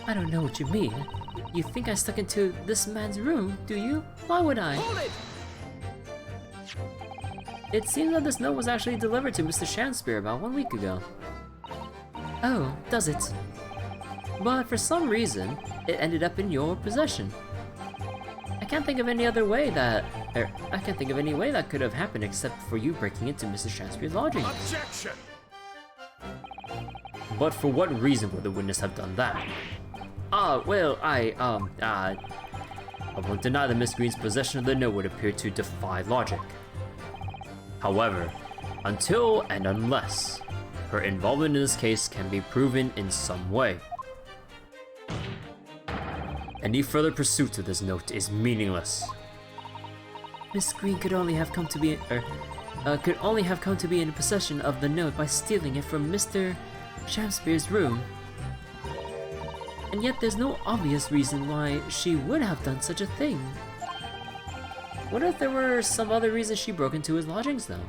I don't know what you mean. You think I stuck into this man's room, do you? Why would I?
Hold it!
It seems that this note was actually delivered to Mr. Shakespeare about 1 week ago. Oh, does it? But for some reason, it ended up in your possession. I can't think of any way that could have happened except for you breaking into Mr. Shakespeare's lodgings.
Objection!
But for what reason would the witness have done that? I won't deny that Miss Green's possession of the note would appear to defy logic. However, until and unless her involvement in this case can be proven in some way, any further pursuit of this note is meaningless. Miss Green could only have come to be in possession of the note by stealing it from Mr. Shakespeare's room. And yet there's no obvious reason why she would have done such a thing. What if there were some other reason she broke into his lodgings though?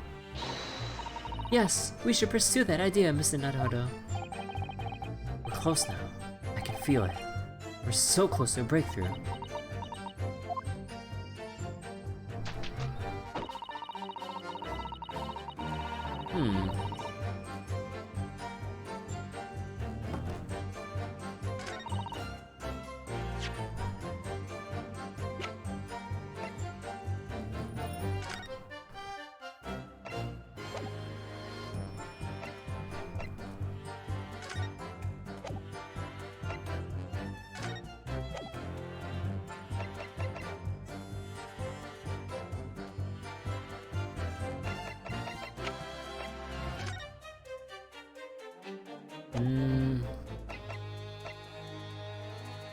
Yes, we should pursue that idea, Mr. Naruto. We're close now. I can feel it. We're so close to a breakthrough.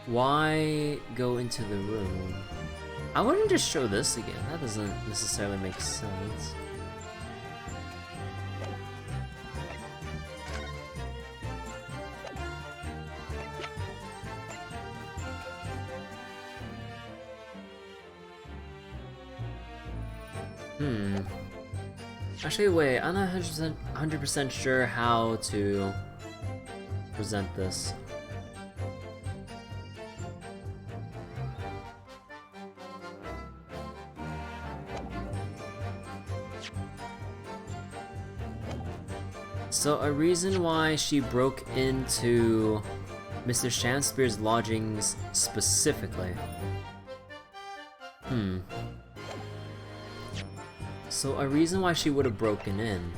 Why go into the room? I wouldn't just show this again. That doesn't necessarily make sense. Actually, wait, I'm not 100% sure how to present this. So, a reason why she broke into Mr. Shamspear's lodgings specifically. So a reason why she would have broken in.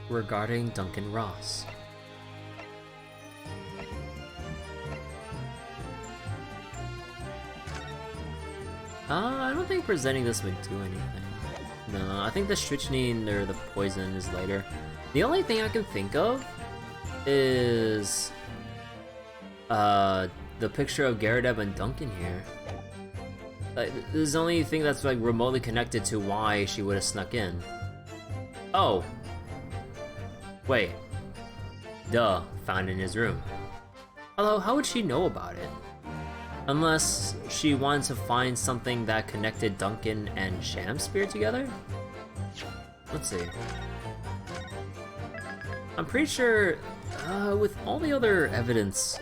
Regarding Duncan Ross. I don't think presenting this would do anything. No, I think the strychnine or the poison is later. The only thing I can think of is the picture of Garrett and Duncan here. Like, this is the only thing that's like remotely connected to why she would have snuck in. Oh. Wait. Duh, found in his room. Although, how would she know about it? Unless she wanted to find something that connected Duncan and Shamspear together? Let's see. I'm pretty sure, with all the other evidence,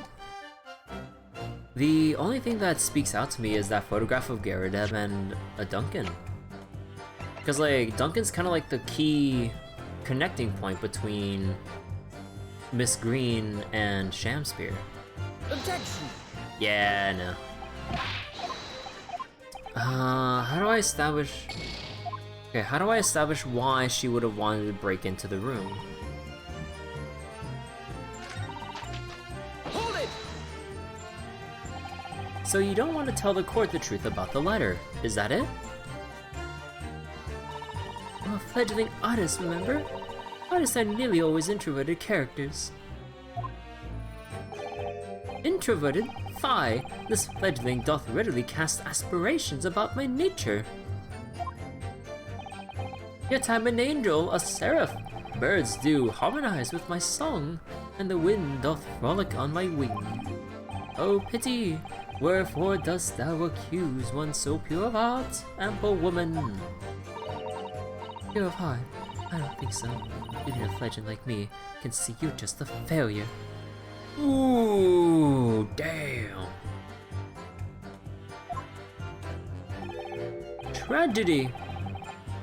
the only thing that speaks out to me is that photograph of Garrideb and a Duncan. Because, like, Duncan's kind of like the key connecting point between Miss Green and Shamspear.
Objection!
Yeah, no. How do I establish... Okay, how do I establish why she would have wanted to break into the room?
Hold it!
So you don't want to tell the court the truth about the letter, is that it? I'm a fledgling artist, remember? Artists are nearly always introverted characters. Introverted? Fie! This fledgling doth readily cast aspirations about my nature. Yet I'm an angel, a seraph. Birds do harmonize with my song, and the wind doth frolic on my wing. Oh pity, wherefore dost thou accuse one so pure of heart, ample woman? Pure of heart? I don't think so. Even a fledgling like me can see you just a failure. Ooh, damn. Tragedy!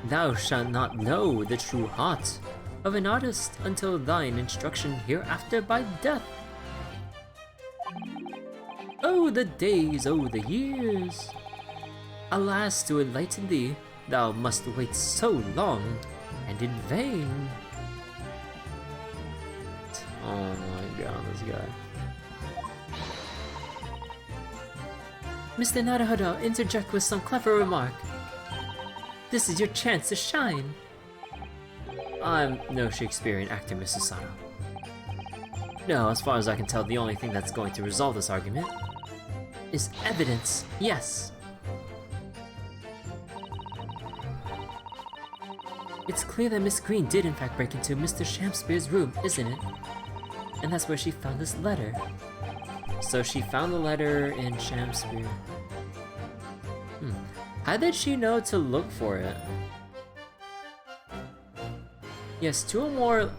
Thou shalt not know the true heart of an artist until thine instruction hereafter by death. Oh, the days, oh, the years! Alas, to enlighten thee, thou must wait so long, and in vain. Oh my god, this guy. Mr. Naruhodo, interject with some clever remark. This is your chance to shine. I'm no Shakespearean actor, Mrs. Sato. No, as far as I can tell, the only thing that's going to resolve this argument is evidence, yes. It's clear that Miss Green did in fact break into Mr. Shamspear's room, isn't it? And that's where she found this letter. So she found the letter in Shamspear. How did she know to look for it? Yes, two more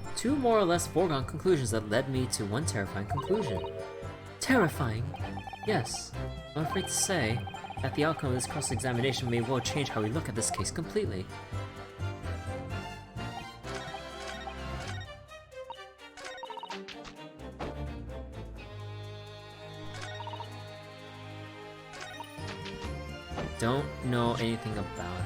or less foregone conclusions that led me to one terrifying conclusion. Terrifying? Yes. I'm afraid to say that the outcome of this cross-examination may well change how we look at this case completely. Don't know anything about it.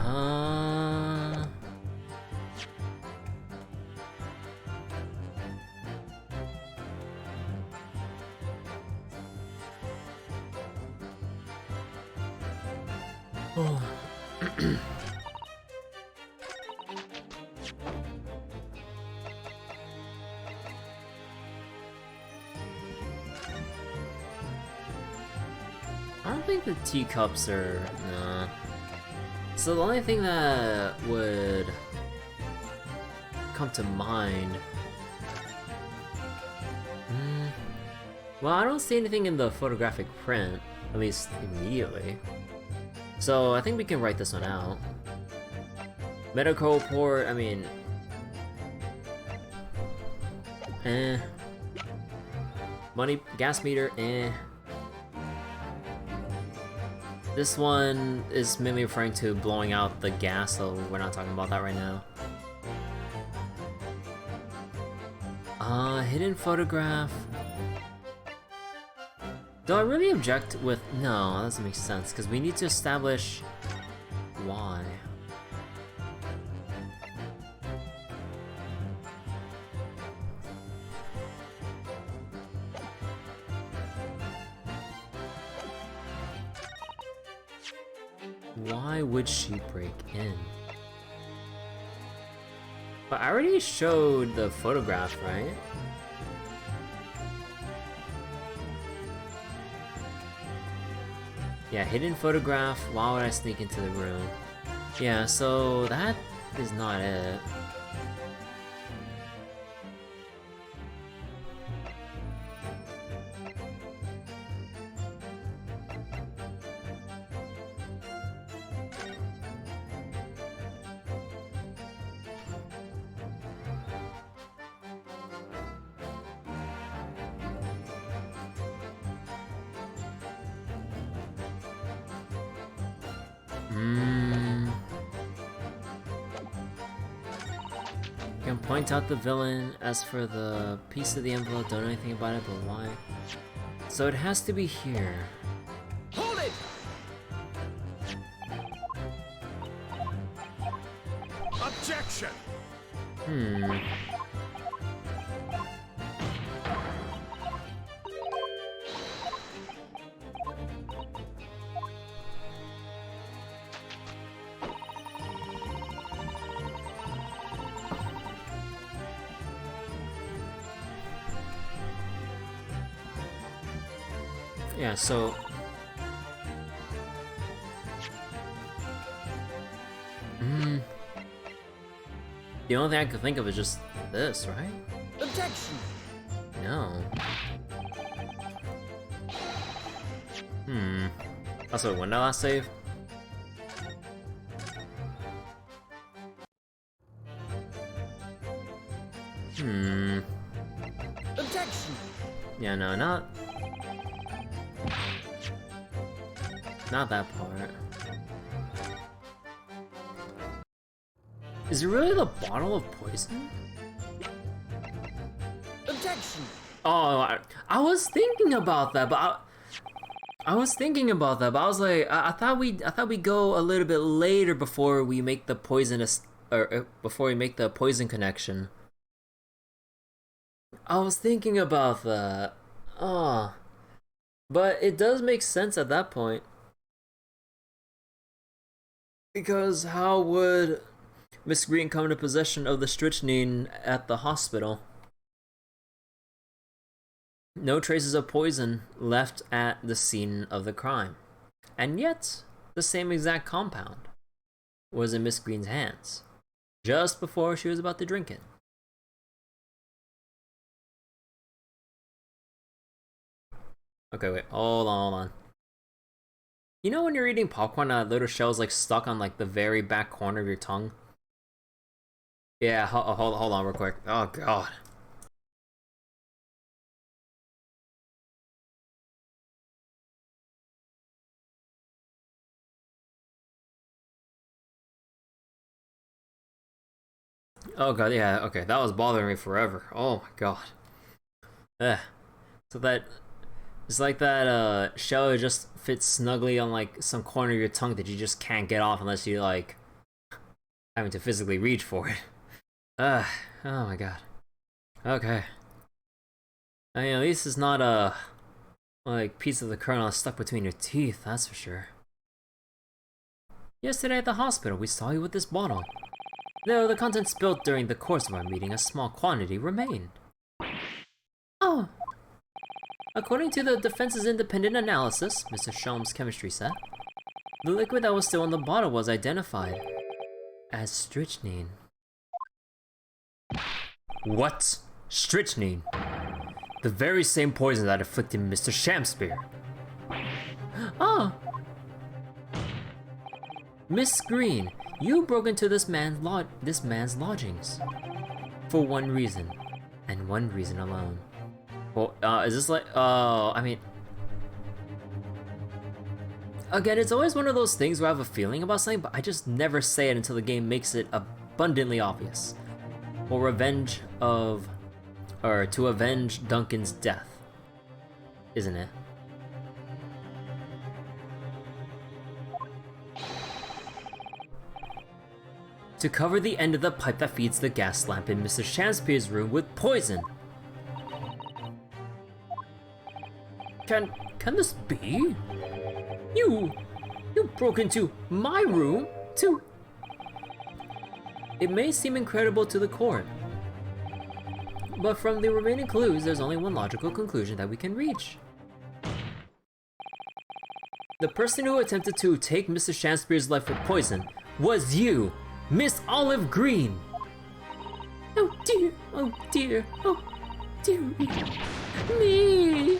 Uh... Oh. I don't think the teacups are... Nah. So the only thing that would come to mind... Well, I don't see anything in the photographic print, at least immediately. So I think we can write this one out. Medical report, I mean... Money, gas meter, This one is mainly referring to blowing out the gas, so we're not talking about that right now. Hidden photograph. Do I really object with... No, that doesn't make sense, because we need to establish why. Why would she break in? But I already showed the photograph, right? Yeah, hidden photograph, why would I sneak into the room? Yeah, so that is not it. You can point out the villain. As for the piece of the envelope, don't know anything about it, but why? So it has to be here.
Hold it! Objection!
Yeah, so... The only thing I could think of is just this, right?
Objection!
No. Also, when did I last save?
Objection!
Yeah, no, not that part. Is it really the bottle of poison?
Objection!
Oh, I was thinking about that, but I was like, I thought we go a little bit later before we make the poisonous, or before we make the poison connection. I was thinking about that. Oh, but it does make sense at that point. Because how would Miss Green come into possession of the strychnine at the hospital? No traces of poison left at the scene of the crime. And yet, the same exact compound was in Miss Green's hands, just before she was about to drink it. Okay, wait, hold on. You know when you're eating popcorn, that little shell's like stuck on like the very back corner of your tongue? Yeah, hold on real quick. Oh god. Oh god, yeah, okay, that was bothering me forever. Oh my god. Ugh. So that... It's like that shell just fits snugly on like some corner of your tongue that you just can't get off unless you like having to physically reach for it. Oh my god. Okay. I mean, at least it's not a like piece of the kernel stuck between your teeth, that's for sure. Yesterday at the hospital, we saw you with this bottle. Though the contents spilled during the course of our meeting, a small quantity remained.
Oh,
According to the defense's independent analysis, Mr. Sholmes' chemistry set, the liquid that was still in the bottle was identified as strychnine. What? Strychnine? The very same poison that afflicted Mr. Shamspeare.
oh,
Miss Green, you broke into this man's lodgings for one reason, and one reason alone. Well, is this like, I mean, again, it's always one of those things where I have a feeling about something, but I just never say it until the game makes it abundantly obvious. Or to avenge Duncan's death, isn't it? To cover the end of the pipe that feeds the gas lamp in Mr. Shamspeare's room with poison. Can this be? You broke into my room to... It may seem incredible to the court, but from the remaining clues, there's only one logical conclusion that we can reach. The person who attempted to take Mr. Shamspeare's life with poison was you, Miss Olive Green.
oh dear, oh dear me.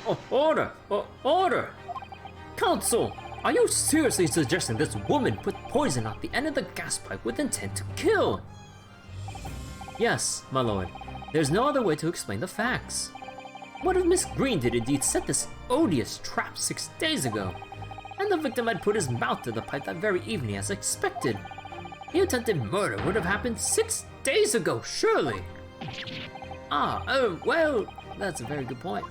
Oh, order! Oh, order! Counsel, are you seriously suggesting this woman put poison at the end of the gas pipe with intent to kill? Yes, my lord. There's no other way to explain the facts. What if Miss Green did indeed set this odious trap 6 days ago, and the victim had put his mouth to the pipe that very evening as expected? The attempted murder would have happened 6 days ago, surely! Well, that's a very good point.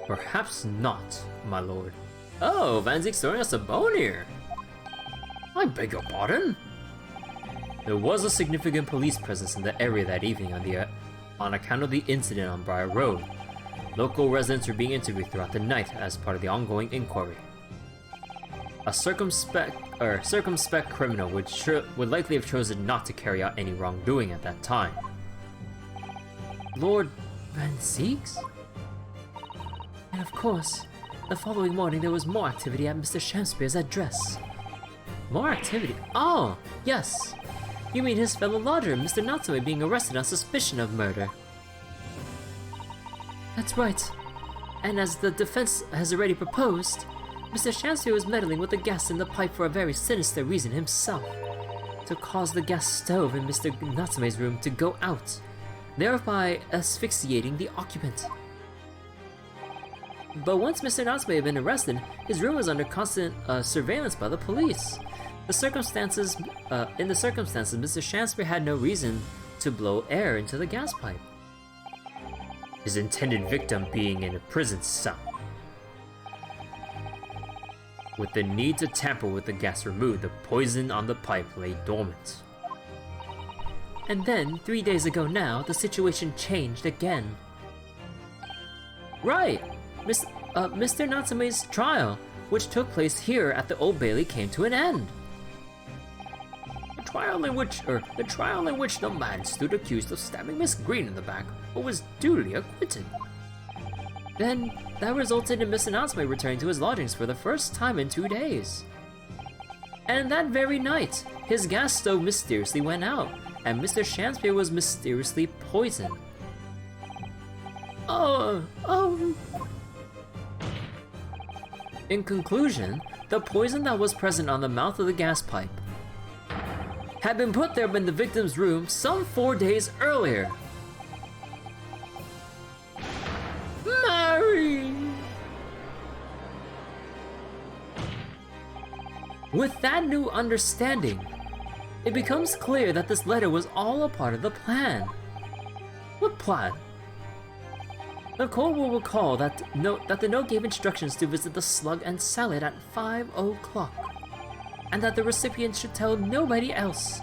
Perhaps not, my lord. Oh, Van Zeek's throwing us a bone here. I beg your pardon? There was a significant police presence in the area that evening on account of the incident on Briar Road. Local residents were being interviewed throughout the night as part of the ongoing inquiry. A circumspect criminal would likely have chosen not to carry out any wrongdoing at that time.
Lord Van Zeek's? And of course, the following morning there was more activity at Mr. Shamspeare's address.
More activity?
Oh, yes. You mean his fellow lodger, Mr. Natsume, being arrested on suspicion of murder. That's right. And as the defense has already proposed, Mr. Shamspeare was meddling with the gas in the pipe for a very sinister reason himself. To cause the gas stove in Mr. Natsume's room to go out, thereby asphyxiating the occupant. But once Mr. Natsume had been arrested, his room was under constant surveillance by the police. In the circumstances, Mr. Shamspeare had no reason to blow air into the gas pipe.
His intended victim being in a prison cell, with the need to tamper with the gas removed, the poison on the pipe lay dormant.
And then, 3 days ago now, the situation changed again.
Right!
Mr. Natsume's trial, which took place here at the Old Bailey, came to an end.
The trial in which the man stood accused of stabbing Miss Green in the back, but was duly acquitted.
Then, that resulted in Mr. Natsume returning to his lodgings for the first time in 2 days. And that very night, his gas stove mysteriously went out, and Mr. Shamspeare was mysteriously poisoned. In conclusion, the poison that was present on the mouth of the gas pipe had been put there in the victim's room some 4 days earlier. Mary! With that new understanding, it becomes clear that this letter was all a part of the plan.
What plan?
The court will recall that the note gave instructions to visit the Slug and sell it at 5 o'clock, and that the recipient should tell nobody else.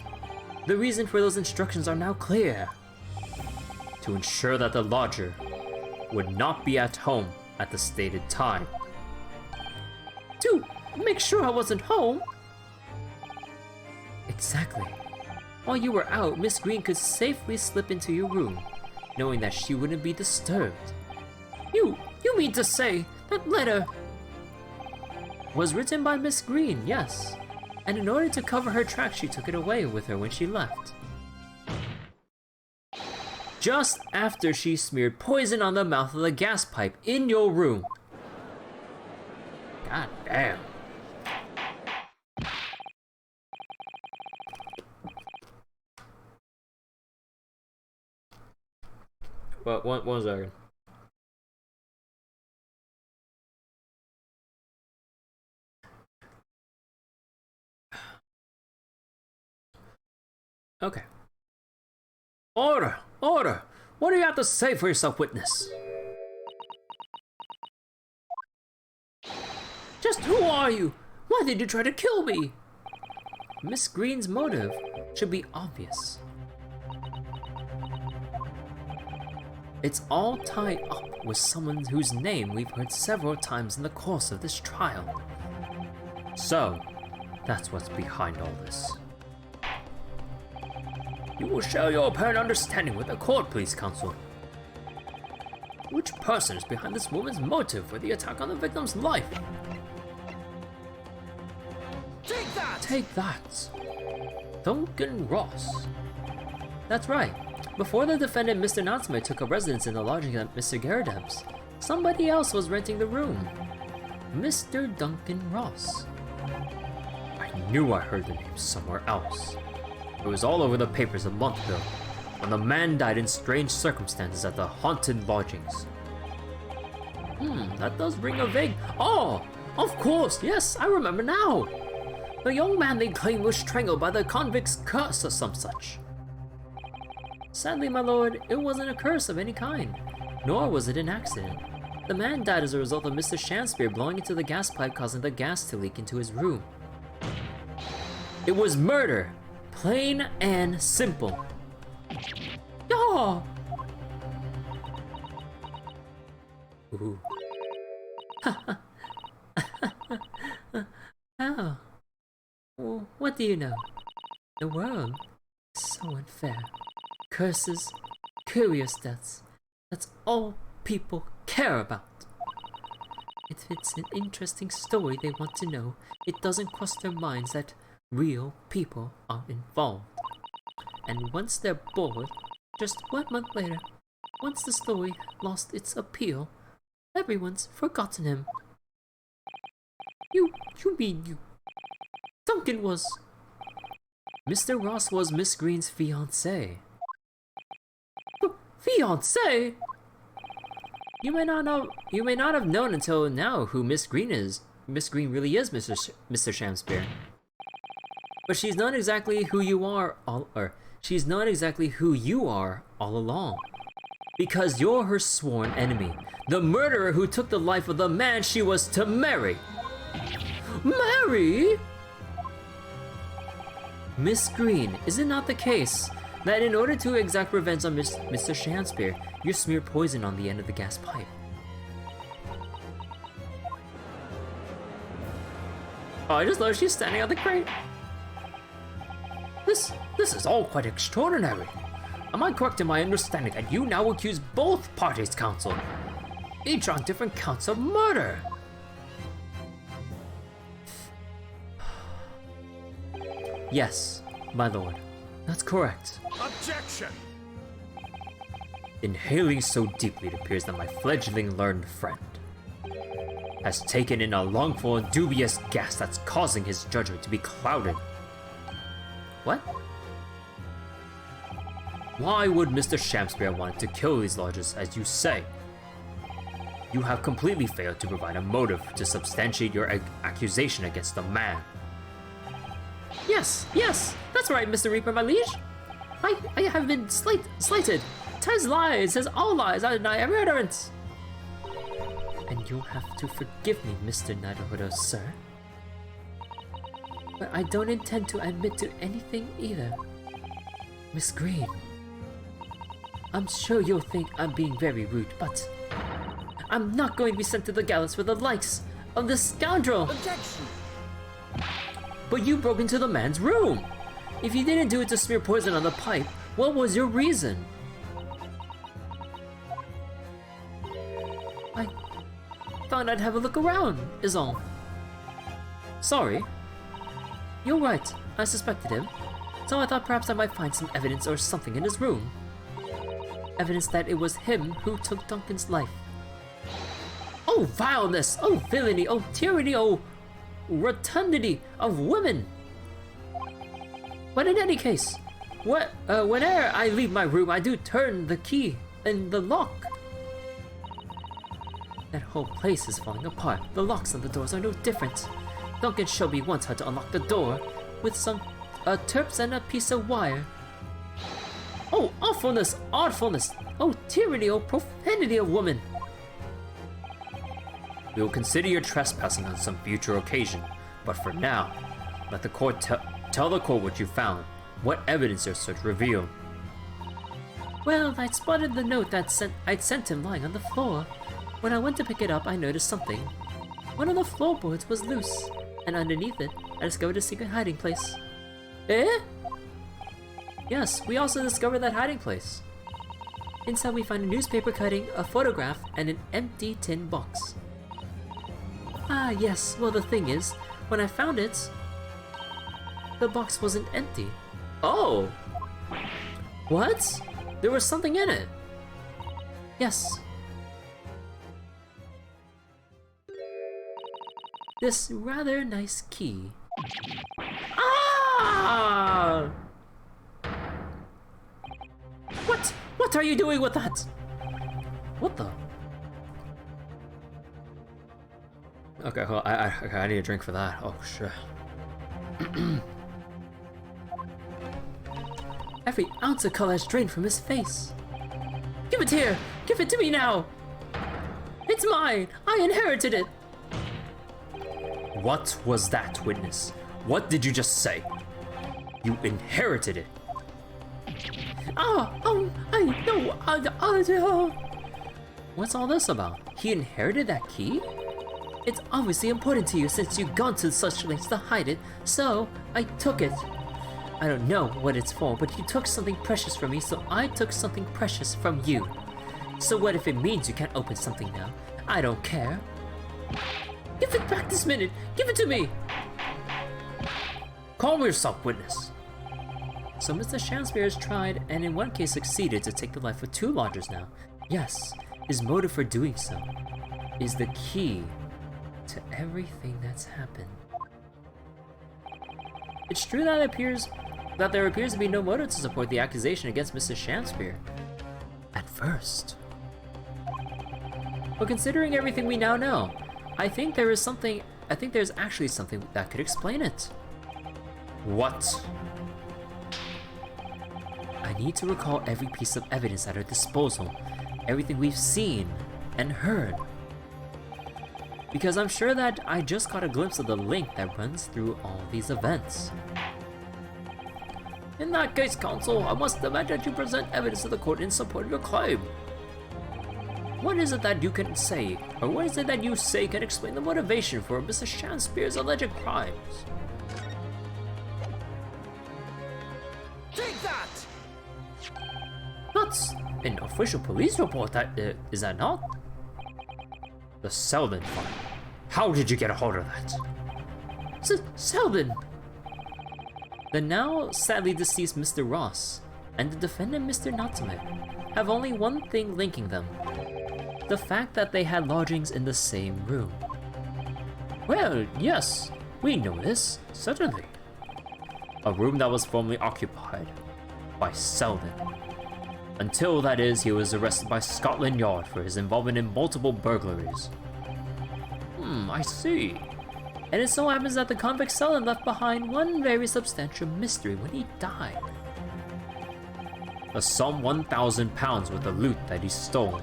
The reason for those instructions are now clear. To ensure that the lodger would not be at home at the stated time. To make sure I wasn't home? Exactly. While you were out, Miss Green could safely slip into your room, knowing that she wouldn't be disturbed. You mean to say that letter was written by Miss Green, yes. And in order to cover her tracks, she took it away with her when she left. Just after she smeared poison on the mouth of the gas pipe in your room. God damn. Well, one second. Okay. Order! Order! What do you have to say for yourself, witness? Just who are you? Why did you try to kill me? Miss Green's motive should be obvious. It's all tied up with someone whose name we've heard several times in the course of this trial. So, that's what's behind all this. You will share your apparent understanding with the court, please, counsel. Which person is behind this woman's motive for the attack on the victim's life?
Take that!
Take that! Duncan Ross. That's right. Before the defendant, Mr. Natsume, took up residence in the lodging at Mr. Garadeb's, somebody else was renting the room. Mr. Duncan Ross. I knew I heard the name somewhere else. It was all over the papers a month ago, when the man died in strange circumstances at the haunted lodgings. That does ring a vague... Oh! Of course, yes, I remember now! The young man they claim was strangled by the convict's curse or some such. Sadly, my lord, it wasn't a curse of any kind, nor was it an accident. The man died as a result of Mr. Shakespeare blowing into the gas pipe, causing the gas to leak into his room. It was murder! Plain and simple. Yeah. Ooh. Oh. Well, what do you know? The world is so unfair. Curses, curious deaths. That's all people care about. If it's an interesting story they want to know, it doesn't cross their minds that real people are involved. And once they're bored, just 1 month later, once the story lost its appeal, everyone's forgotten him. You mean you... Duncan was... Mr. Ross was Miss Green's fiancé. Fiancé? You may not have known until now who Miss Green is. Miss Green really is Mr. Shakespeare. But she's not exactly who you are she's not exactly who you are all along. Because you're her sworn enemy. The murderer who took the life of the man she was to marry. Marry? Miss Green, is it not the case that in order to exact revenge on Mr. Shakespeare, you smeared poison on the end of the gas pipe? Oh, I just love she's standing on the crate. This is all quite extraordinary. Am I correct in my understanding that you now accuse both parties, counsel, each on different counts of murder? Yes, my lord, that's correct.
Objection!
Inhaling so deeply, it appears that my fledgling learned friend has taken in a lungful of dubious gas that's causing his judgment to be clouded. What? Why would Mr. Shakespeare want to kill these lodgers, as you say? You have completely failed to provide a motive to substantiate your accusation against the man. Yes, that's right, Mr. Reaper, my liege. I have been slighted. 'Tis lies, 'tis all lies, I deny every utterance. And you'll have to forgive me, Mr. Naruhodo, sir. But I don't intend to admit to anything either. Miss Green, I'm sure you'll think I'm being very rude, but I'm not going to be sent to the gallows for the likes of this scoundrel!
Objection!
But you broke into the man's room! If you didn't do it to smear poison on the pipe, what was your reason? I thought I'd have a look around, is all. Sorry. You're right, I suspected him. So I thought perhaps I might find some evidence or something in his room. Evidence that it was him who took Duncan's life. Oh vileness! Oh villainy! Oh tyranny! Oh rotundity of women! But in any case, whenever I leave my room, I do turn the key in the lock. That whole place is falling apart. The locks on the doors are no different. Duncan showed me once how to unlock the door with some terps and a piece of wire. Oh, awfulness, awfulness! Oh, tyranny, oh, profanity of woman! We will consider your trespassing on some future occasion, but for now, let the court tell the court what you found. What evidence your search revealed? Well, I spotted the note that I'd sent him lying on the floor. When I went to pick it up, I noticed something. One of the floorboards was loose, and underneath it, I discovered a secret hiding place. Eh? Yes, we also discovered that hiding place. Inside we find a newspaper cutting, a photograph, and an empty tin box. Ah yes, well the thing is, when I found it, the box wasn't empty. Oh! What? There was something in it. Yes. This rather nice key. Ah! What are you doing with that? What the? Okay, well, I need a drink for that. Oh shit. Every ounce of color is drained from his face. Give it here! Give it to me now! It's mine! I inherited it! What was that, witness? What did you just say? You inherited it. I know. What's all this about? He inherited that key? It's obviously important to you since you've gone to such lengths to hide it, so I took it. I don't know what it's for, but you took something precious from me, so I took something precious from you. So what if it means you can't open something now? I don't care. Give it back this minute! Give it to me! Calm yourself, witness. So Mr. Shanspeare has tried, and in one case succeeded, to take the life of 2 lodgers now. Yes, his motive for doing so is the key to everything that's happened. It's true that there appears to be no motive to support the accusation against Mr. Shanspeare. At first. But considering everything we now know, I think there's actually something that could explain it. What? I need to recall every piece of evidence at our disposal, everything we've seen and heard. Because I'm sure that I just caught a glimpse of the link that runs through all these events. In that case, counsel, I must demand that you present evidence to the court in support of your claim. What is it that you can say, or what is it that you say can explain the motivation for Mr. Shanspeare's alleged crimes?
Take that!
That's an official police report, is that not? The Selden file. How did you get a hold of that? Selden! The now sadly deceased Mr. Ross and the defendant Mr. Natsume have only one thing linking them. The fact that they had lodgings in the same room. Well, yes, we know this, certainly. A room that was formerly occupied by Selden. Until, that is, he was arrested by Scotland Yard for his involvement in multiple burglaries. I see. And it so happens that the convict Selden left behind one very substantial mystery when he died. A sum £1,000 worth of loot that he stole.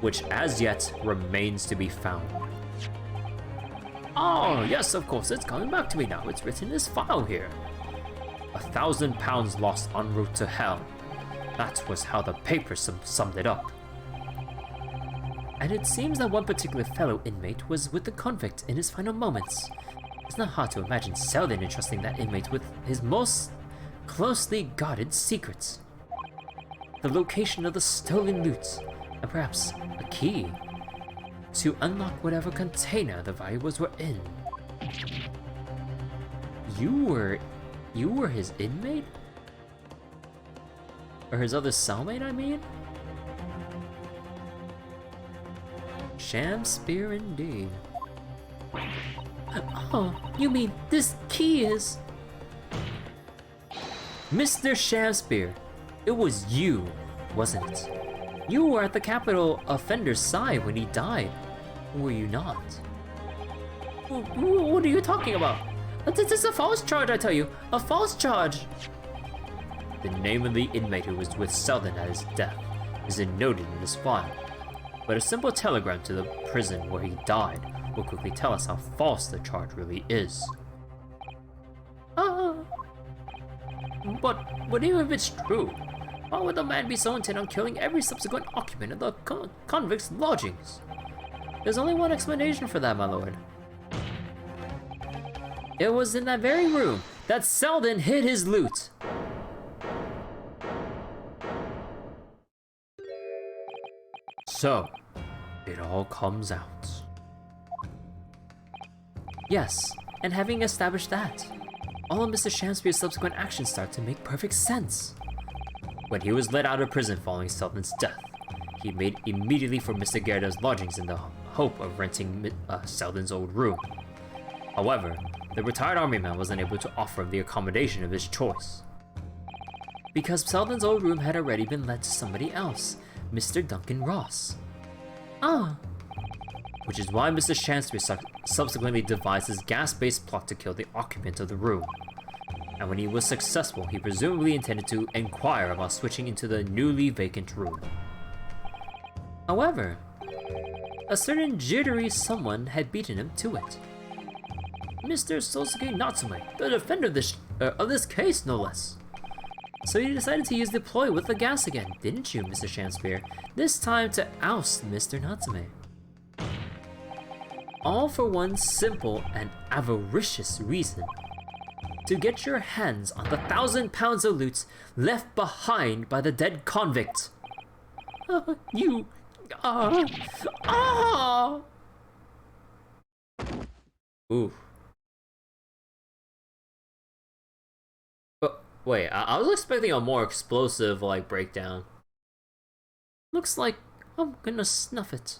which as yet remains to be found.
Oh, yes, of course, it's coming back to me now. It's written in this file here.
1,000 pounds lost en route to hell. That was how the paper summed it up.
And it seems that one particular fellow inmate was with the convict in his final moments. It's not hard to imagine Selden entrusting that inmate with his most closely guarded secrets. The location of the stolen loot, and perhaps a key to unlock whatever container the valuables were in.
You were his inmate? Or his other cellmate, I mean? Sham spear indeed.
Oh, you mean this key is...
Mr. Shamspear, it was you, wasn't it? You were at the capital offender's side when he died, were you not?
What are you talking about? This is a false charge, I tell you. A false charge.
The name of the inmate who was with Selden at his death isn't noted in this file, but a simple telegram to the prison where he died will quickly tell us how false the charge really is.
But even if it's true, why would the man be so intent on killing every subsequent occupant of the convict's lodgings?
There's only one explanation for that, my lord. It was in that very room that Selden hid his loot. So, it all comes out.
Yes, and having established that, all of Mr. Shamspear's subsequent actions start to make perfect sense.
When he was let out of prison following Selden's death, he made immediately for Mr. Gerda's lodgings in the hope of renting Selden's old room. However, the retired army man was unable to offer him the accommodation of his choice,
because Selden's old room had already been let to somebody else, Mr. Duncan Ross.
Which is why Mr. Shamspear subsequently devised his gas-based plot to kill the occupant of the room. And when he was successful, he presumably intended to inquire about switching into the newly vacant room.
However, a certain jittery someone had beaten him to it. Mr. Sosuke Natsume, the defender of this case, no less. So you decided to use the ploy with the gas again, didn't you, Mr. Shamspear? This time to oust Mr. Natsume. All for one simple and avaricious reason. To get your hands on the 1,000 pounds of loot left behind by the dead convict.
Ooh. Wait, I was expecting a more explosive, like, breakdown.
Looks like I'm gonna snuff it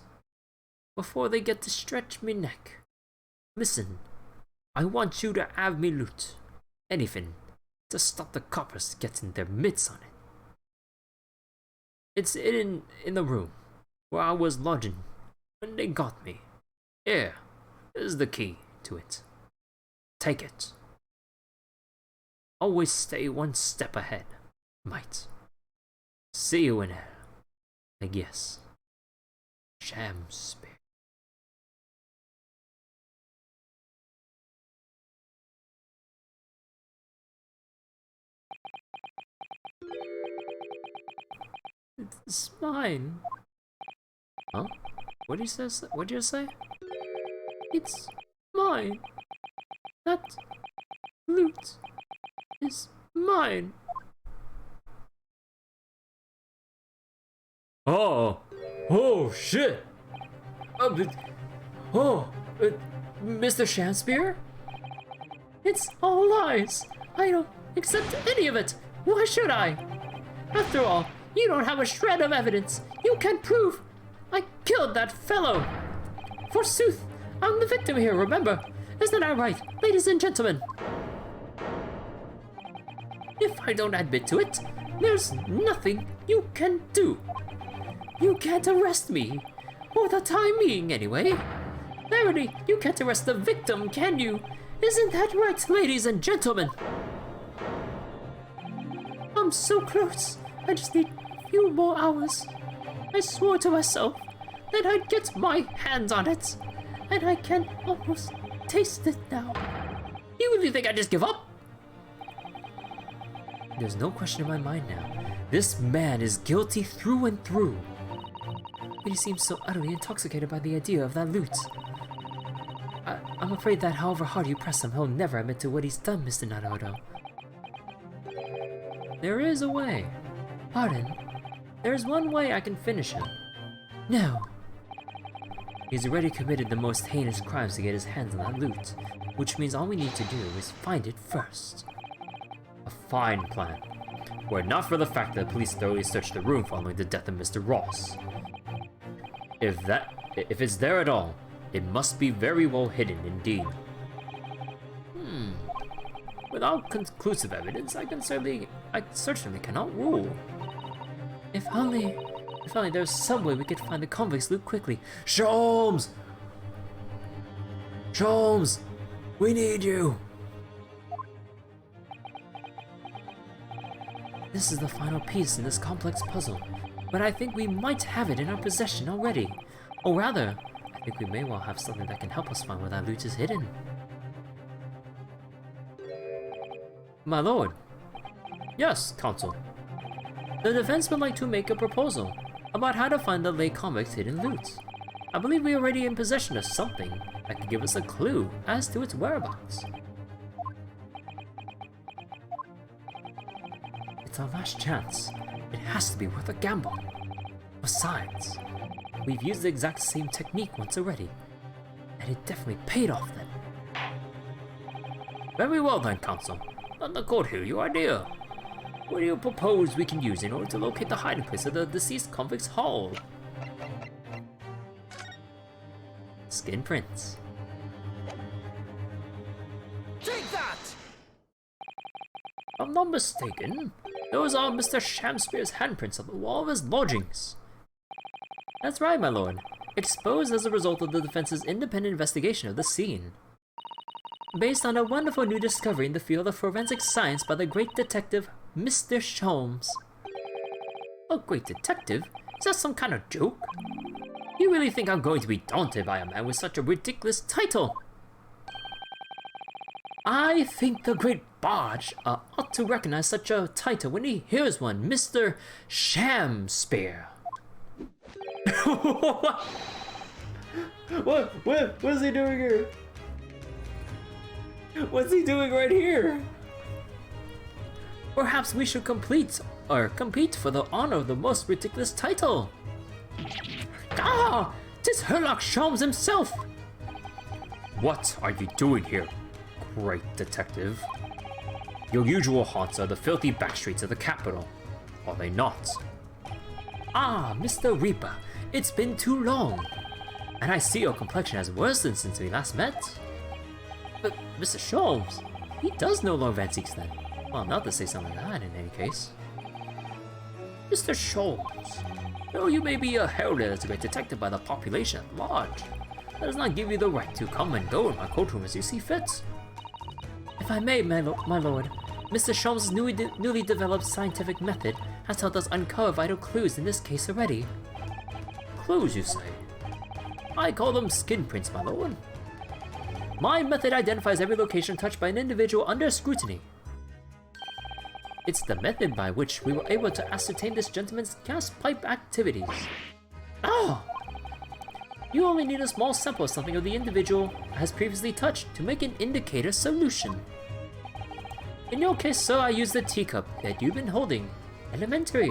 before they get to stretch me neck. Listen, I want you to have me loot. Anything to stop the coppers getting their mitts on it. It's in the room where I was lodging when they got me. Here is the key to it. Take it. Always stay one step ahead, mate. See you in hell. I guess. Shamspear. It's mine.
Huh? What did you say? What did you say?
It's mine. That loot is mine.
Oh shit!
Mr. Shamspear? It's all lies. I don't accept any of it. Why should I? After all, you don't have a shred of evidence. You can't prove I killed that fellow. Forsooth, I'm the victim here, remember? Isn't that right, ladies and gentlemen? If I don't admit to it, there's nothing you can do. You can't arrest me. For the time being, anyway. Verily, you can't arrest the victim, can you? Isn't that right, ladies and gentlemen? I'm so close. I just need a few more hours. I swore to myself then I'd get my hands on it. And I can almost taste it now. You really think I just give up?
There's no question in my mind now. This man is guilty through and through.
But he seems so utterly intoxicated by the idea of that loot. I'm afraid that however hard you press him, he'll never admit to what he's done, Mr. Naruto.
There is a way.
Pardon?
There's one way I can finish him.
No.
He's already committed the most heinous crimes to get his hands on that loot, which means all we need to do is find it first. A fine plan. Were it not for the fact that the police thoroughly searched the room following the death of Mr. Ross. If it's there at all, it must be very well hidden indeed. Without conclusive evidence, I certainly cannot rule.
If only there's some way we could find the convict's loot quickly.
Sholmes! Sholmes! We need you!
This is the final piece in this complex puzzle, but I think we might have it in our possession already. Or rather, I think we may well have something that can help us find where that loot is hidden.
My lord. Yes, Counsel.
The defense would like to make a proposal about how to find the late convict's hidden loot. I believe we are already in possession of something that could give us a clue as to its whereabouts.
It's our last chance. It has to be worth a gamble. Besides, we've used the exact same technique once already, and it definitely paid off then. Very well then, Counsel. Let the court hear your idea. What do you propose we can use in order to locate the hiding place of the deceased convict's hull? Skin prints.
Take that!
If I'm not mistaken, those are Mr. Shamspeare's handprints on the wall of his lodgings.
That's right, my lord. Exposed as a result of the defense's independent investigation of the scene. Based on a wonderful new discovery in the field of forensic science by the great detective, Mr. Sholmes.
A great detective? Is that some kind of joke? You really think I'm going to be daunted by a man with such a ridiculous title?
I think the great Barge ought to recognize such a title when he hears one, Mr. Shamspeare.
What is he doing here? What's he doing right here?
Perhaps we should compete for the honor of the most ridiculous title. Ah! 'Tis Herlock Sholmes himself!
What are you doing here, great detective? Your usual haunts are the filthy back streets of the capital, are they not?
Ah, Mr. Reaper, it's been too long. And I see your complexion has worsened since we last met. But Mr. Sholmes, he does know Lord Antiques then. Well, not to say something like that in any case.
Mr. Sholmes, though you may be heralded as a great detective by the population at large, that does not give you the right to come and go in my courtroom as you see fit.
If I may, my lord, Mr. Sholmes' newly developed scientific method has helped us uncover vital clues in this case already.
Clues, you say? I call them skin prints, my lord.
My method identifies every location touched by an individual under scrutiny. It's the method by which we were able to ascertain this gentleman's gas pipe activities.
Oh!
You only need a small sample of something the individual has previously touched to make an indicator solution. In your case, sir, I used the teacup that you've been holding. Elementary.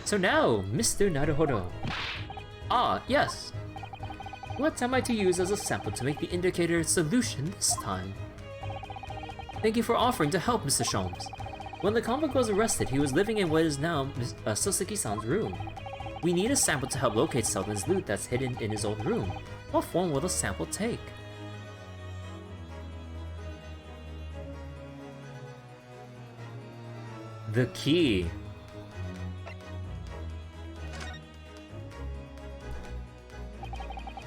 So now, Mr. Naruhodo.
Ah, yes.
What am I to use as a sample to make the indicator solution this time? Thank you for offering to help, Mr. Sholmes. When the convict was arrested, he was living in what is now Soseki-san's room. We need a sample to help locate Selden's loot that's hidden in his old room. What form will the sample take?
The key.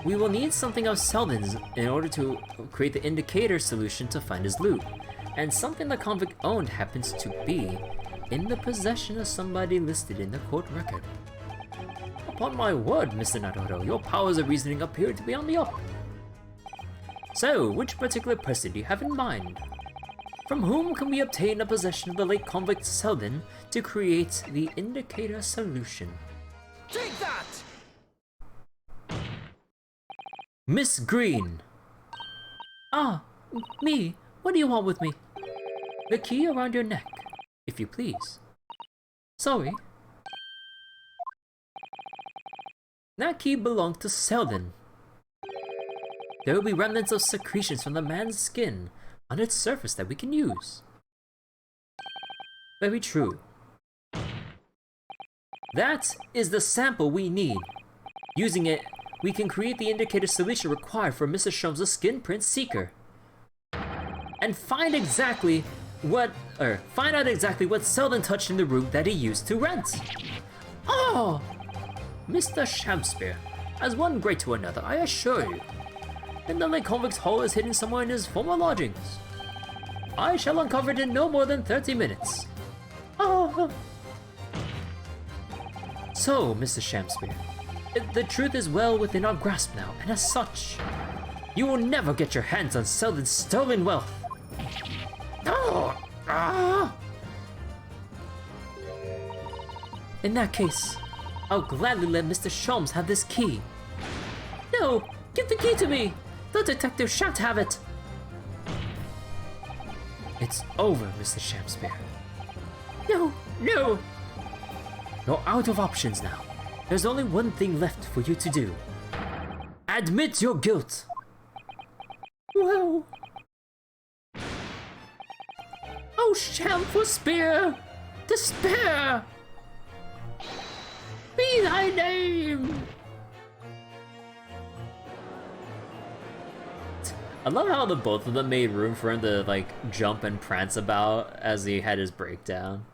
We will need something of Selden's in order to create the indicator solution to find his loot, and something the convict owned happens to be in the possession of somebody listed in the court record.
Upon my word, Mr. Naruto, your powers of reasoning appear to be on the up. So, which particular person do you have in mind? From whom can we obtain a possession of the late convict Seldon to create the indicator solution?
Take that!
Miss Green!
Ah, me. What do you want with me?
The key around your neck, if you please.
Sorry.
That key belonged to Seldon. There will be remnants of secretions from the man's skin on its surface that we can use. Very true. That is the sample we need. Using it, we can create the indicator solution required for Mrs. Sholmes' skin print seeker. And find out exactly what Seldon touched in the room that he used to rent. Oh! Mr. Shamspeare, as one great to another, I assure you. Then the late convict's hole is hidden somewhere in his former lodgings. I shall uncover it in no more than 30 minutes.
Oh!
So, Mr. Shamspeare, the truth is well within our grasp now, and as such, you will never get your hands on Seldon's stolen wealth. Oh! Ah! In that case, I'll gladly let Mr. Sholmes have this key.
No! Give the key to me! The detective shan't have it!
It's over, Mr. Shamspeare.
No! No!
You're out of options now. There's only one thing left for you to do. Admit your guilt!
Well... Oh, shameful spear! Despair! Be thy name!
I love how the both of them made room for him to like jump and prance about as he had his breakdown.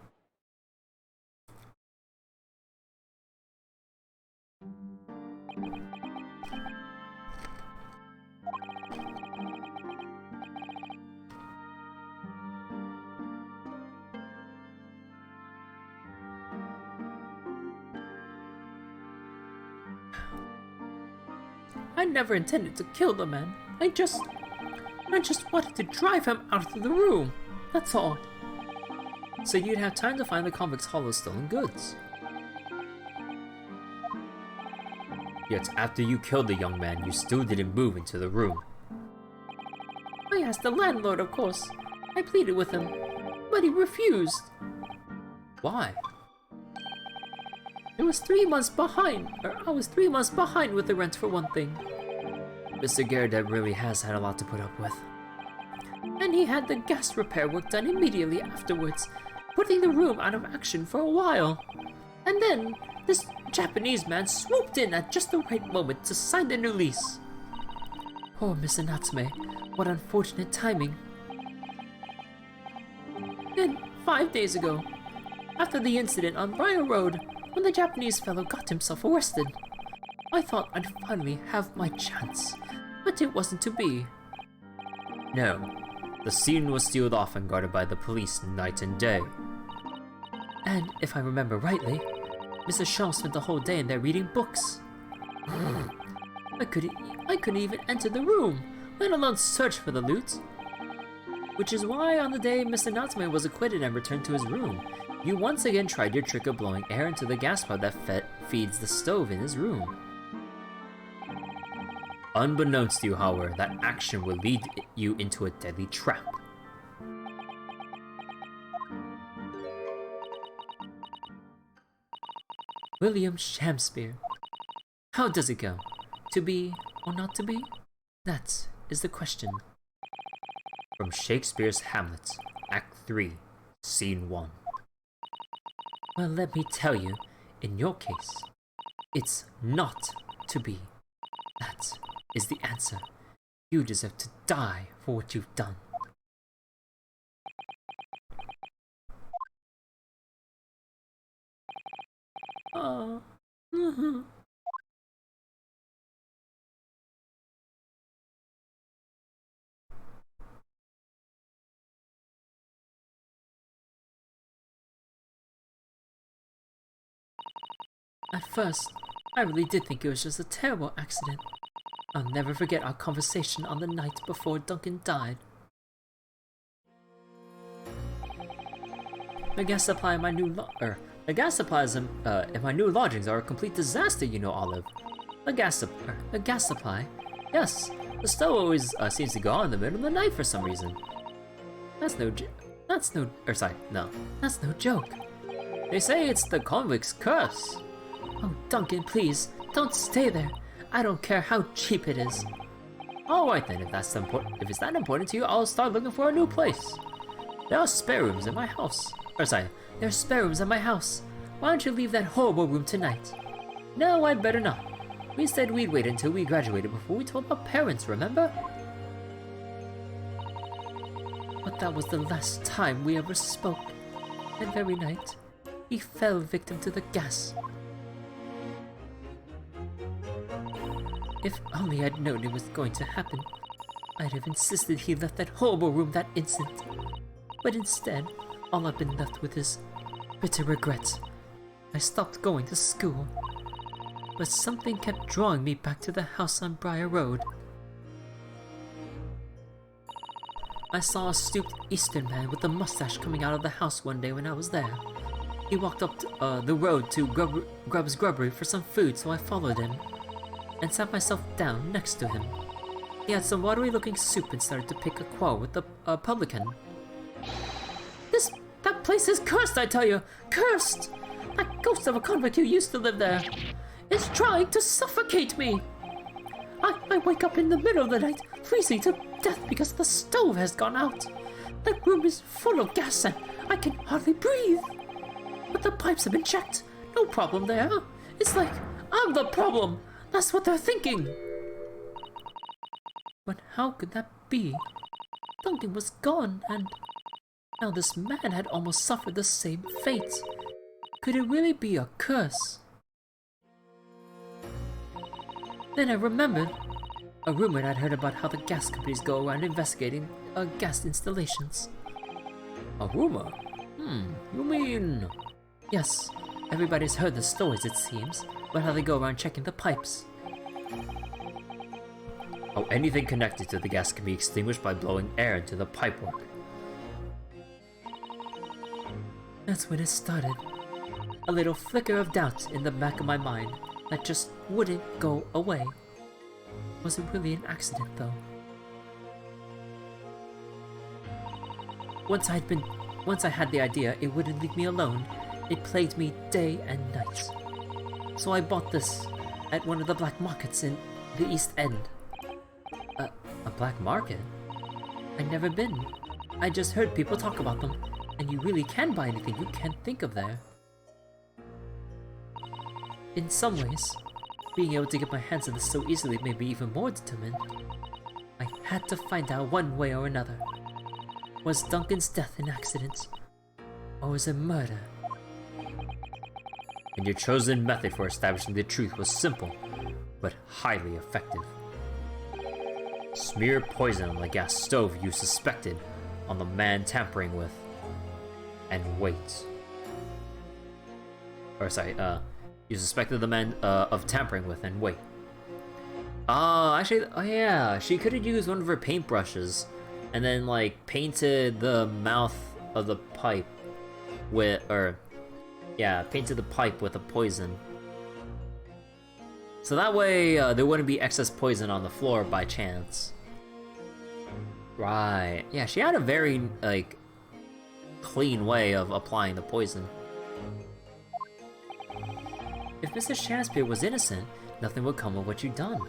I never intended to kill the man. I just wanted to drive him out of the room. That's all.
So you'd have time to find the convict's haul of stolen goods. Yet after you killed the young man, you still didn't move into the room.
I asked the landlord, of course. I pleaded with him, but he refused.
Why?
I was 3 months behind with the rent for one thing.
Mr. Garrett really has had a lot to put up with.
And he had the gas repair work done immediately afterwards, putting the room out of action for a while. And then, this Japanese man swooped in at just the right moment to sign the new lease. Poor Mr. Natsume, what unfortunate timing. Then, 5 days ago, after the incident on Briar Road, when the Japanese fellow got himself arrested, I thought I'd finally have my chance, but it wasn't to be.
No, the scene was sealed off and guarded by the police night and day.
And if I remember rightly, Mr. Shaw spent the whole day in there reading books. I couldn't even enter the room, let alone search for the loot. Which is why on the day Mr. Natsume was acquitted and returned to his room, you once again tried your trick of blowing air into the gas pipe that feeds the stove in his room. Unbeknownst to you, however, that action will lead you into a deadly trap. William Shamspeare. How does it go? To be or not to be? That is the question.
From Shakespeare's Hamlet, Act 3, Scene 1.
Well, let me tell you, in your case, it's not to be. That is the answer. You deserve to die for what you've done. At first, I really did think it was just a terrible accident. I'll never forget our conversation on the night before Duncan died. The gas supply in my new lodgings are a complete disaster, you know, Olive. The gas supply? Yes, the stove always seems to go on in the middle of the night for some reason. That's no joke. They say it's the convict's curse. Oh, Duncan, please, don't stay there. I don't care how cheap it is. Alright then, if it's that important to you, I'll start looking for a new place. There are spare rooms in my house. There are spare rooms in my house. Why don't you leave that horrible room tonight? No, I'd better not. We said we'd wait until we graduated before we told our parents, remember? But that was the last time we ever spoke. That very night, he fell victim to the gas. If only I'd known it was going to happen, I'd have insisted he left that horrible room that instant. But instead, all I've been left with is bitter regrets. I stopped going to school, but something kept drawing me back to the house on Briar Road. I saw a stooped Eastern man with a mustache coming out of the house one day when I was there. He walked up the road to Grub's Grubbery for some food, so I followed him and sat myself down next to him. He had some watery looking soup and started to pick a quarrel with the publican. That place is cursed, I tell you! Cursed! That ghost of a convict who used to live there is trying to suffocate me! I wake up in the middle of the night, freezing to death because the stove has gone out. That room is full of gas and I can hardly breathe. But the pipes have been checked. No problem there. It's like I'm the problem. That's what they're thinking. But how could that be? Duncan was gone and now this man had almost suffered the same fate. Could it really be a curse? Then I remembered a rumor I'd heard about how the gas companies go around investigating gas installations.
A rumor? You mean...
Yes, everybody's heard the stories, it seems, about how they go around checking the pipes.
Oh, anything connected to the gas can be extinguished by blowing air into the pipework.
That's when it started. A little flicker of doubt in the back of my mind that just wouldn't go away. Was it really an accident, though? Once I had the idea, it wouldn't leave me alone. It plagued me day and night. So I bought this at one of the black markets in the East End.
A black market?
I'd never been. I just heard people talk about them, and you really can buy anything you can't think of there. In some ways, being able to get my hands on this so easily made me even more determined. I had to find out one way or another. Was Duncan's death an accident? Or was it murder?
And your chosen method for establishing the truth was simple, but highly effective. Smear poison on the gas stove you suspected on the man tampering with, and wait. You suspected the man of tampering with, and wait. Actually, oh yeah, she could have used one of her paintbrushes and then like painted the mouth of the pipe with, painted the pipe with a poison. So that way there wouldn't be excess poison on the floor by chance. Right, yeah, she had a very like clean way of applying the poison. If Mr. Shakespeare was innocent, nothing would come of what you'd done.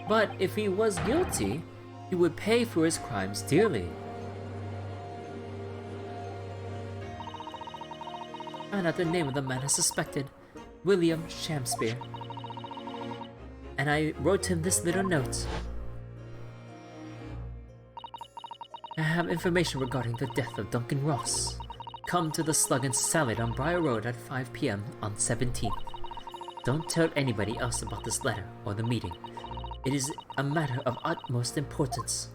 But if he was guilty, he would pay for his crimes dearly. I found out the name of the man I suspected, William Shakespeare. And I wrote him this little note. I have information regarding the death of Duncan Ross. Come to the Slug and Salad on Briar Road at 5 PM on 17th. Don't tell anybody else about this letter or the meeting. It is a matter of utmost importance.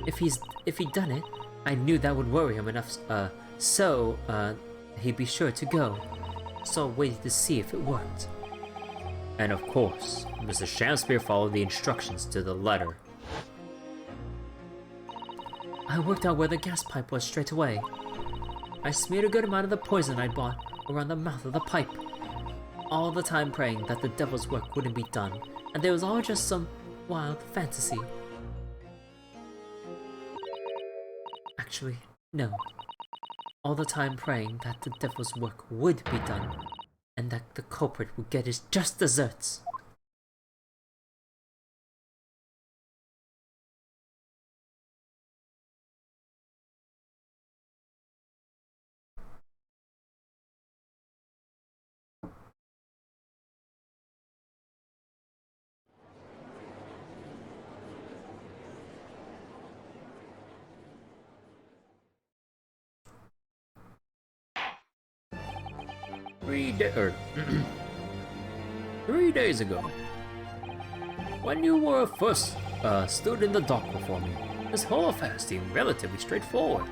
If he'd done it, I knew that would worry him enough
So, he'd be sure to go. So I waited to see if it worked.
And of course, Mr. Shamspeare followed the instructions to the letter.
I worked out where the gas pipe was straight away. I smeared a good amount of the poison I'd bought around the mouth of the pipe, all the time praying that the devil's work wouldn't be done, and there was all just some wild fantasy. Actually, no. All the time praying that the devil's work would be done, and that the culprit would get his just desserts.
Three days ago, when you were first stood in the dock before me, this whole affair seemed relatively straightforward.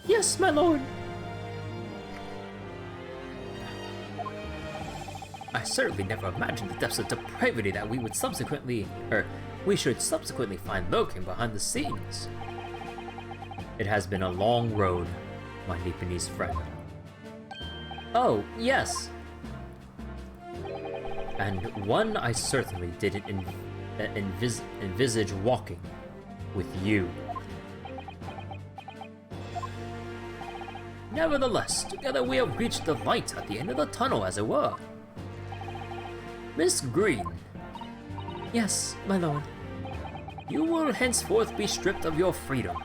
Yes, my lord!
I certainly never imagined the depths of depravity that we should subsequently find lurking behind the scenes. It has been a long road, my Nipponese friend.
Oh, yes!
And one I certainly didn't envisage walking with you. Nevertheless, together we have reached the light at the end of the tunnel, as it were. Miss Green.
Yes, my lord.
You will henceforth be stripped of your freedom,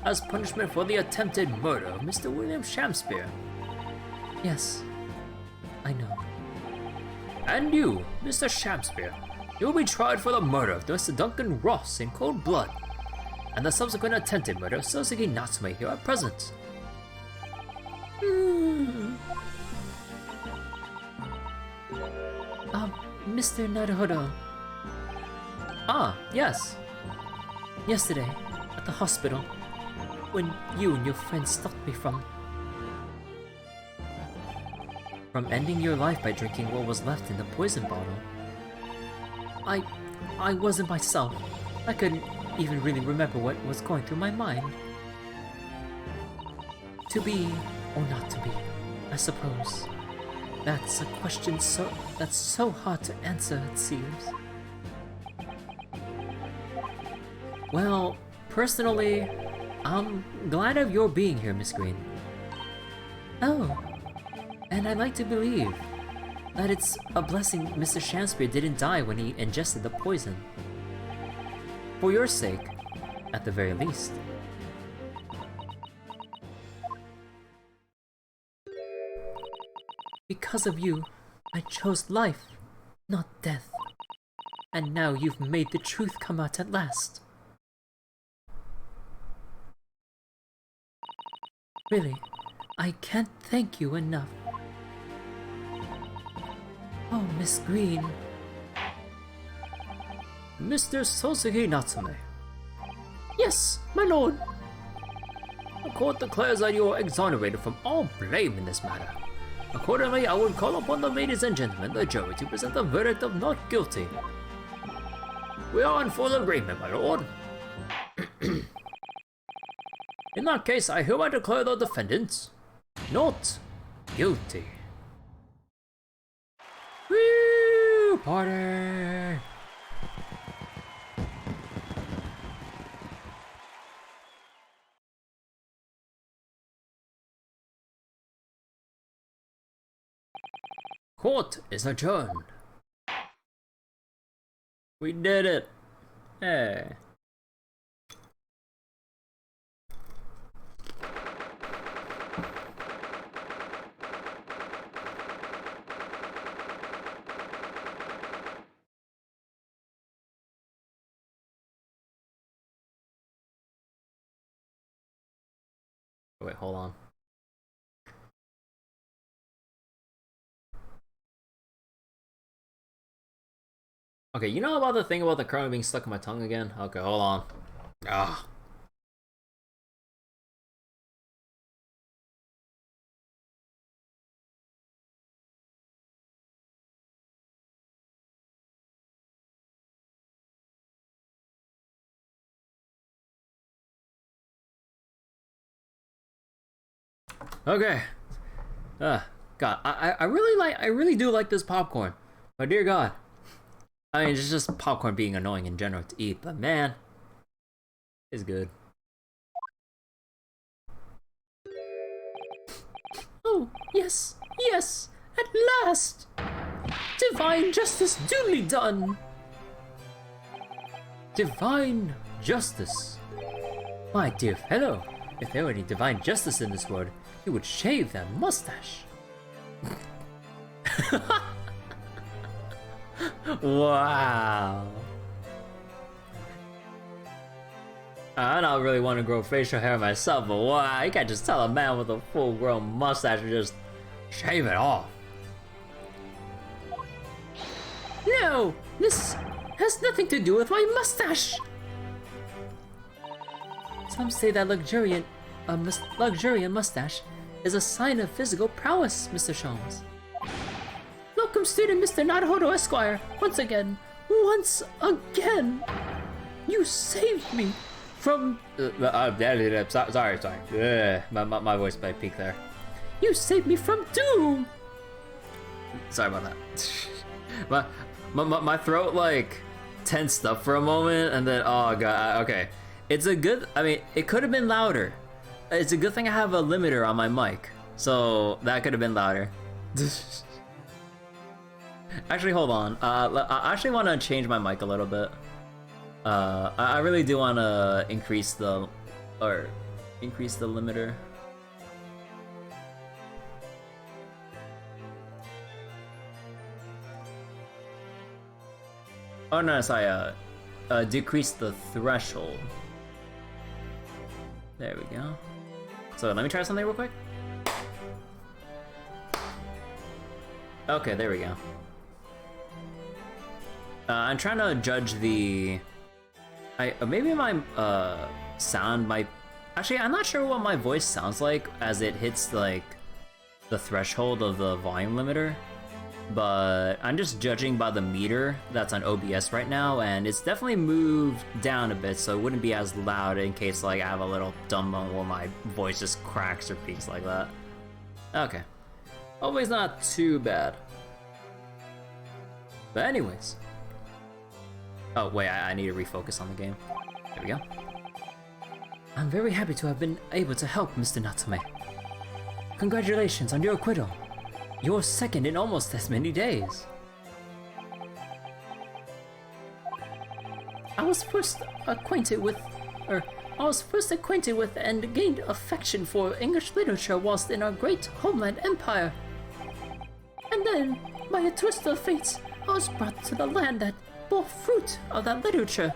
as punishment for the attempted murder of Mr. William Shamspeare.
Yes, I know.
And you, Mr. Shamspeare, you will be tried for the murder of Mr. Duncan Ross in cold blood, and the subsequent attempted murder of Sosuke Natsume here at present.
Mr. Naruhodo.
Ah, yes.
Yesterday, at the hospital, when you and your friends stopped me from ending your life by drinking what was left in the poison bottle. I wasn't myself. I couldn't even really remember what was going through my mind. To be or not to be, I suppose. That's a question that's so hard to answer, it seems. Well, personally, I'm glad of your being here, Miss Green. Oh, and I'd like to believe that it's a blessing Mr. Shamspeare didn't die when he ingested the poison. For your sake, at the very least. Because of you, I chose life, not death. And now you've made the truth come out at last. Really, I can't thank you enough. Oh, Miss Green.
Mr. Sosuke Natsume.
Yes, my lord.
The court declares that you are exonerated from all blame in this matter. Accordingly, I would call upon the ladies and gentlemen, the jury, to present the verdict of not guilty. We are in full agreement, my lord. In that case, I hereby declare the defendants not guilty. Woo! Party! Court is adjourned. We did it. Hey. Wait, hold on. Okay, you know about the thing about the current being stuck in my tongue again? Okay, hold on. Ah. Okay. God, I really do like this popcorn. But dear God. I mean, it's just popcorn being annoying in general to eat, but man, it's good.
Oh, yes, yes, at last! Divine justice duly done!
Divine justice. My dear fellow, if there were any divine justice in this world, you would shave that mustache. Wow. I don't really want to grow facial hair myself, but wow, you can't just tell a man with a full-grown mustache to just shave it off.
No, this has nothing to do with my mustache. Some say that luxuriant mustache is a sign of physical prowess, Mr. Sholmes. Welcome, student Mr. Naruhodo Esquire, once again, you saved me from...
sorry. My voice might peak there.
You saved me from doom!
Sorry about that. my throat, like, tensed up for a moment, and then, oh god, okay. It's a good, I mean, it could have been louder. It's a good thing I have a limiter on my mic, so that could have been louder. Actually, hold on. I actually want to change my mic a little bit. I really do want to increase the limiter. Oh no, sorry. Decrease the threshold. There we go. So let me try something real quick. Okay, there we go. I'm trying to judge the... maybe my sound might... Actually, I'm not sure what my voice sounds like as it hits like the threshold of the volume limiter. But I'm just judging by the meter that's on OBS right now, and it's definitely moved down a bit, so it wouldn't be as loud in case like I have a little dumb moment where my voice just cracks or peaks like that. Okay. Hopefully it's not too bad. But anyways. Oh wait, I need to refocus on the game. There we go.
I'm very happy to have been able to help Mr. Natsume. Congratulations on your acquittal. You're second in almost as many days. I was first acquainted with and gained affection for English literature whilst in our great homeland empire. And then, by a twist of fate, I was brought to the land that bore fruit of that literature.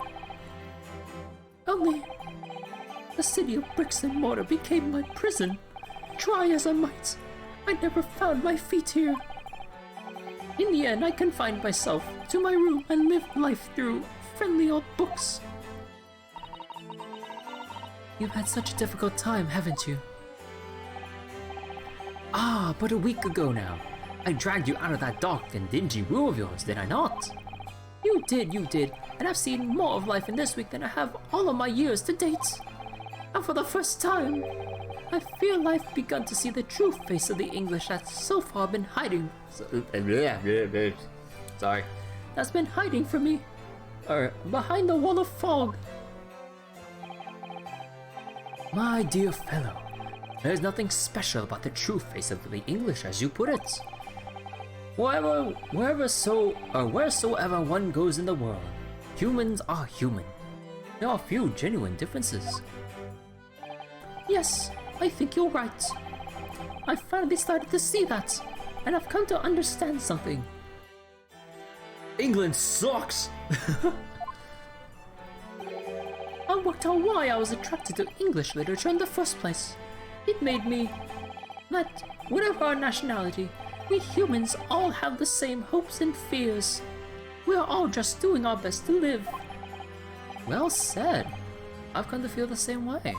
Only, the city of bricks and mortar became my prison. Try as I might, I never found my feet here. In the end, I confined myself to my room and lived life through friendly old books. You've had such a difficult time, haven't you?
Ah, but a week ago now. I dragged you out of that dark and dingy room of yours, did I not?
You did, and I've seen more of life in this week than I have all of my years to date. And for the first time, I feel I've begun to see the true face of the English that's so far been hiding.
Sorry.
That's been hiding from me. Behind the wall of fog.
My dear fellow, there's nothing special about the true face of the English as you put it. Wheresoever one goes in the world, humans are human. There are few genuine differences.
Yes, I think you're right. I finally started to see that, and I've come to understand something.
England sucks!
I worked out why I was attracted to English literature in the first place. It made me that, whatever our nationality, we humans all have the same hopes and fears. We are all just doing our best to live.
Well said. I've come to feel the same way.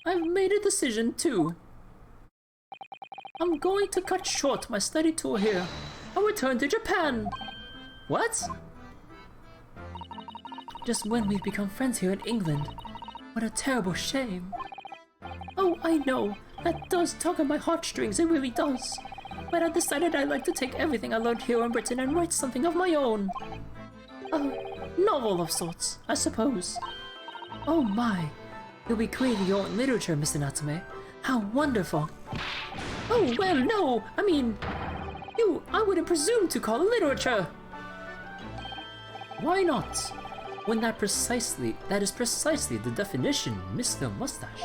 I've made a decision too. I'm going to cut short my study tour here and return to Japan.
What?
Just when we've become friends here in England, What a terrible shame. Oh, I know. That does tug on my heartstrings, it really does. But I decided I'd like to take everything I learned here in Britain and write something of my own. A novel of sorts, I suppose. Oh my. You'll be creating your own literature, Mr. Natsume. How wonderful. Oh, well, no. I mean, I wouldn't presume to call it literature. Why not? When that is precisely the definition, Mr. Mustache.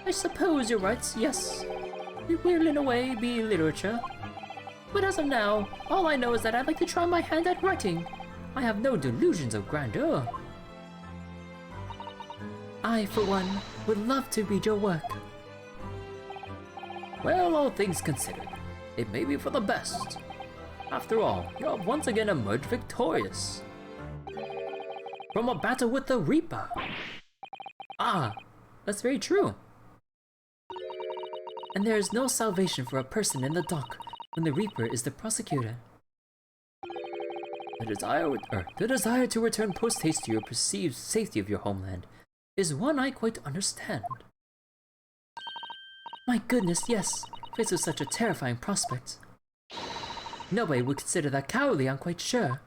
I suppose you're right, yes. It will, in a way, be literature. But as of now, all I know is that I'd like to try my hand at writing. I have no delusions of grandeur. I, for one, would love to read your work. Well, all things considered, it may be for the best. After all, you have once again emerged victorious from a battle with the Reaper. Ah, that's very true. And there is no salvation for a person in the dock when the Reaper is the prosecutor. The desire to return post-haste to your perceived safety of your homeland is one I quite understand. My goodness, yes, faced with such a terrifying prospect. Nobody would consider that cowardly, I'm quite sure.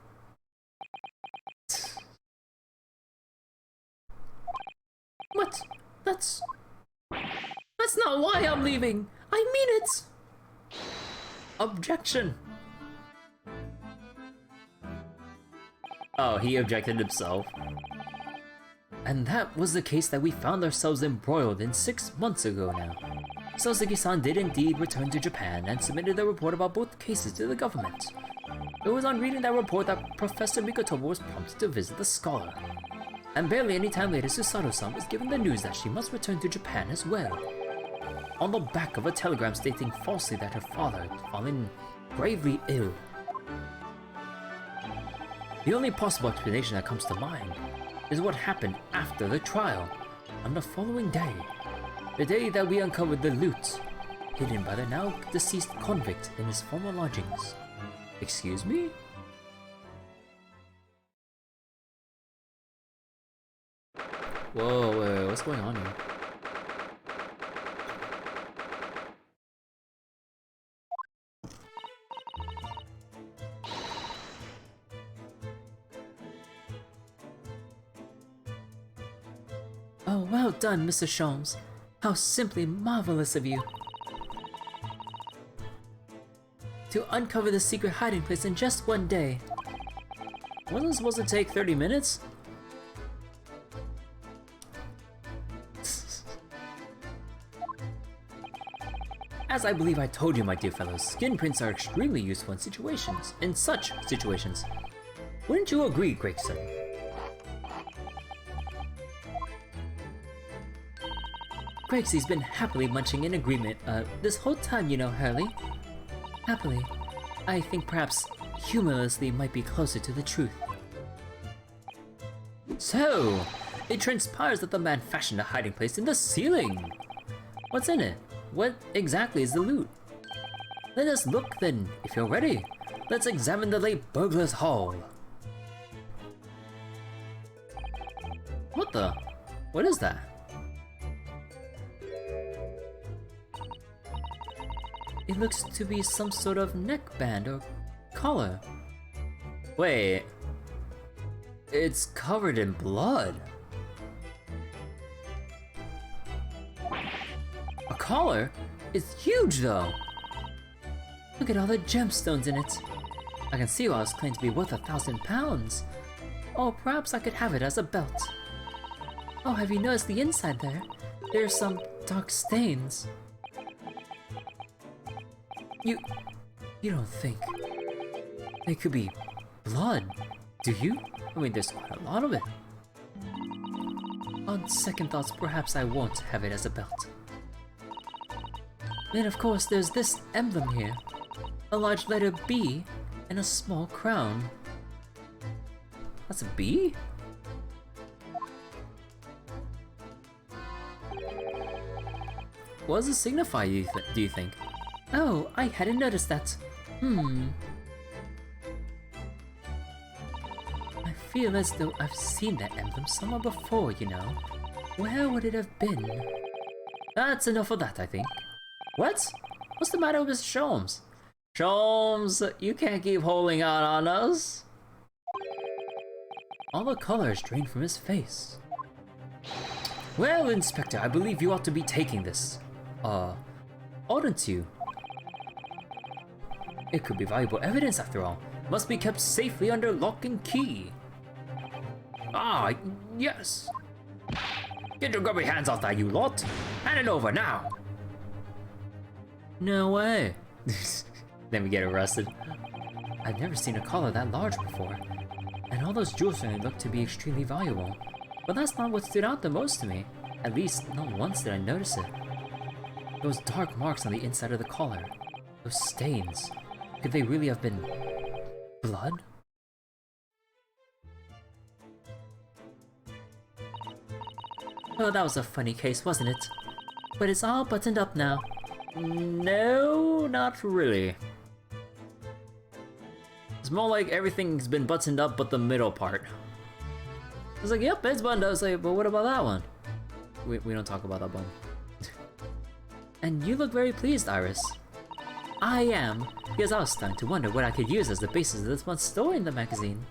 What? That's not why I'm leaving! I mean it! Objection!
Oh, he objected himself.
And that was the case that we found ourselves embroiled in 6 months ago now. Sosuke-san did indeed return to Japan and submitted a report about both cases to the government. It was on reading that report that Professor Mikotomo was prompted to visit the scholar. And barely any time later, Susato-san was given the news that she must return to Japan as well. On the back of a telegram stating falsely that her father had fallen gravely ill. The only possible explanation that comes to mind is what happened after the trial, on the following day. The day that we uncovered the loot, hidden by the now deceased convict in his former lodgings. Excuse me?
Whoa, wait, what's going on here?
Oh, well done, Mr. Sholmes. How simply marvelous of you. To uncover the secret hiding place in just one day.
Wasn't it supposed to take 30 minutes?
As I believe I told you, my dear fellows, skin prints are extremely useful in such situations. Wouldn't you agree, Gregson? Gregsy's been happily munching in agreement, this whole time, you know, Hurley. Happily. I think perhaps humorlessly might be closer to the truth. So, it transpires that the man fashioned a hiding place in the ceiling. What's in it? What exactly is the loot? Let us look then, if you're ready. Let's examine the late burglar's haul.
What the? What is that?
It looks to be some sort of neckband or collar.
Wait. It's covered in blood.
A collar? It's huge though! Look at all the gemstones in it. I can see why it's claimed to be worth 1,000 pounds. Or perhaps I could have it as a belt. Oh, have you noticed the inside there? There are some dark stains. You don't think it could be blood, do you? I mean, there's quite a lot of it. On second thoughts, perhaps I won't have it as a belt. Then of course there's this emblem here. A large letter B and a small crown.
That's a B? What does it signify, do you think?
Oh, I hadn't noticed that. I feel as though I've seen that emblem somewhere before, you know. Where would it have been? That's enough of that, I think. What? What's the matter with Mr. Sholmes? Sholmes, you can't keep holding out on us. All the color is drained from his face. Well, Inspector, I believe you ought to be taking this. Oughtn't you? It could be valuable evidence after all. Must be kept safely under lock and key. Ah, yes. Get your grubby hands off that, you lot. Hand it over now. No way. Then we get arrested. I've never seen a collar that large before. And all those jewels certainly look to be extremely valuable. But that's not what stood out the most to me. At least, not once did I notice it. Those dark marks on the inside of the collar. Those stains. Could they really have been... blood? Well, that was a funny case, wasn't it? But it's all buttoned up now.
No, not really. It's more like everything's been buttoned up but the middle part. I was like, yep, it's buttoned up. I was like, but what about that one? We don't talk about that one.
And you look very pleased, Iris. I am, because I was starting to wonder what I could use as the basis of this month's story in the magazine.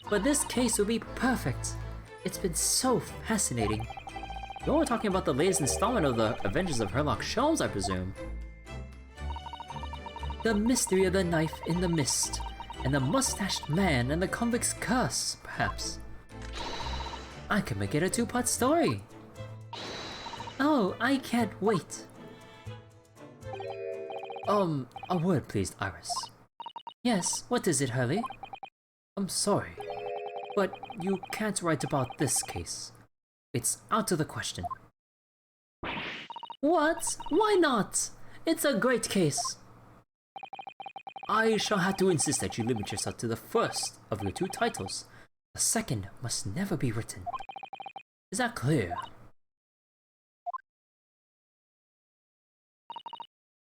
But this case would be perfect. It's been so fascinating. You're talking about the latest installment of the Adventures of Sherlock Holmes, I presume. The mystery of the knife in the mist, and the mustached man and the convict's curse, perhaps. I can make it a two-part story. Oh, I can't wait. A word, please, Iris. Yes, what is it, Hurley? I'm sorry, but you can't write about this case. It's out of the question. What? Why not? It's a great case. I shall have to insist that you limit yourself to the first of your two titles. The second must never be written. Is that clear?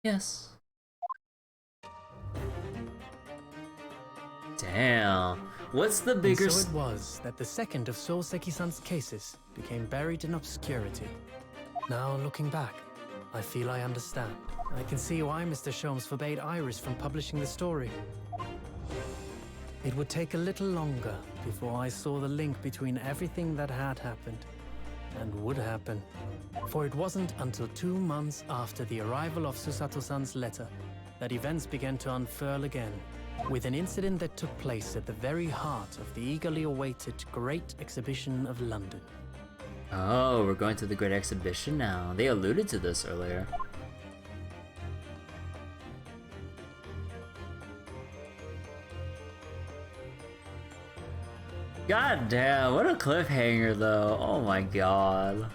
Yes.
Damn. What's the bigger...
And so it was that the second of Souseki-san's cases became buried in obscurity. Now, looking back, I feel I understand. I can see why Mr. Sholmes forbade Iris from publishing the story. It would take a little longer before I saw the link between everything that had happened and would happen. For it wasn't until 2 months after the arrival of Susato-san's letter that events began to unfurl again, with an incident that took place at the very heart of the eagerly awaited Great Exhibition of London.
Oh, we're going to the Great Exhibition now. They alluded to this earlier. God damn, what a cliffhanger though. Oh my god.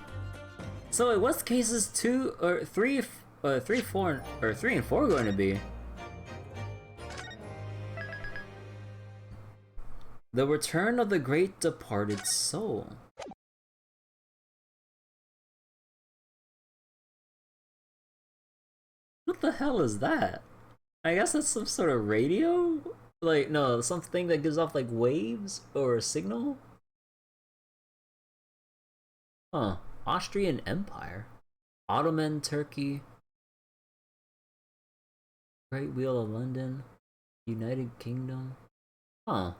So wait, what's cases 2 or 3 3 4 or 3 and 4 going to be? The Return of the Great Departed Soul. What the hell is that? I guess that's some sort of radio? Like, no, something that gives off like waves or a signal? Huh. Austrian Empire. Ottoman Turkey. Great Wheel of London. United Kingdom. Huh.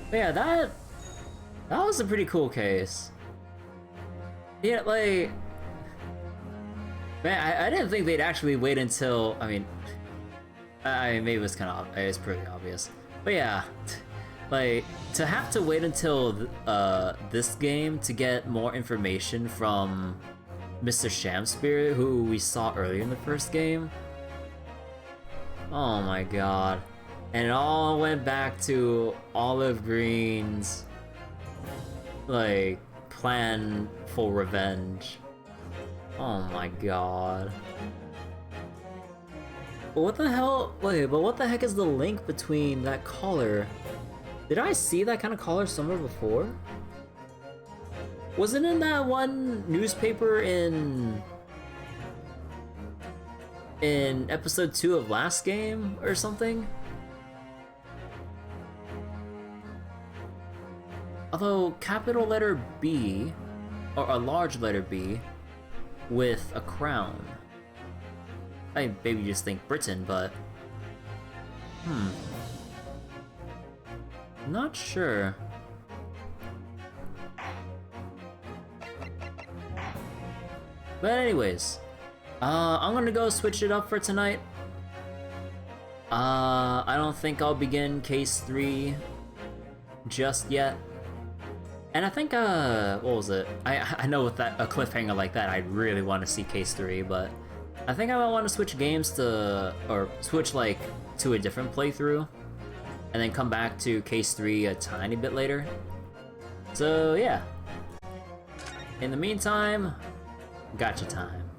But yeah, that was a pretty cool case. Yeah, like, man, I didn't think they'd actually wait until, I mean, maybe it was kind of, it's pretty obvious. But yeah, like, to have to wait until this game to get more information from Mr. Shamspear, who we saw earlier in the first game. Oh my god. And it all went back to Olive Green's, like, plan for revenge. Oh my god. But what the hell? Wait, but what the heck is the link between that collar? Did I see that kind of collar somewhere before? Wasn't in that one newspaper in... in episode 2 of last game or something. Although capital letter B, or a large letter B, with a crown. I maybe just think Britain, but not sure. But anyways, I'm gonna go switch it up for tonight. I don't think I'll begin case 3 just yet. And I think, what was it? I know with that a cliffhanger like that, I really want to see case 3, but I think I might want to switch games to, or switch like to a different playthrough, and then come back to case 3 a tiny bit later. So yeah. In the meantime, gotcha time.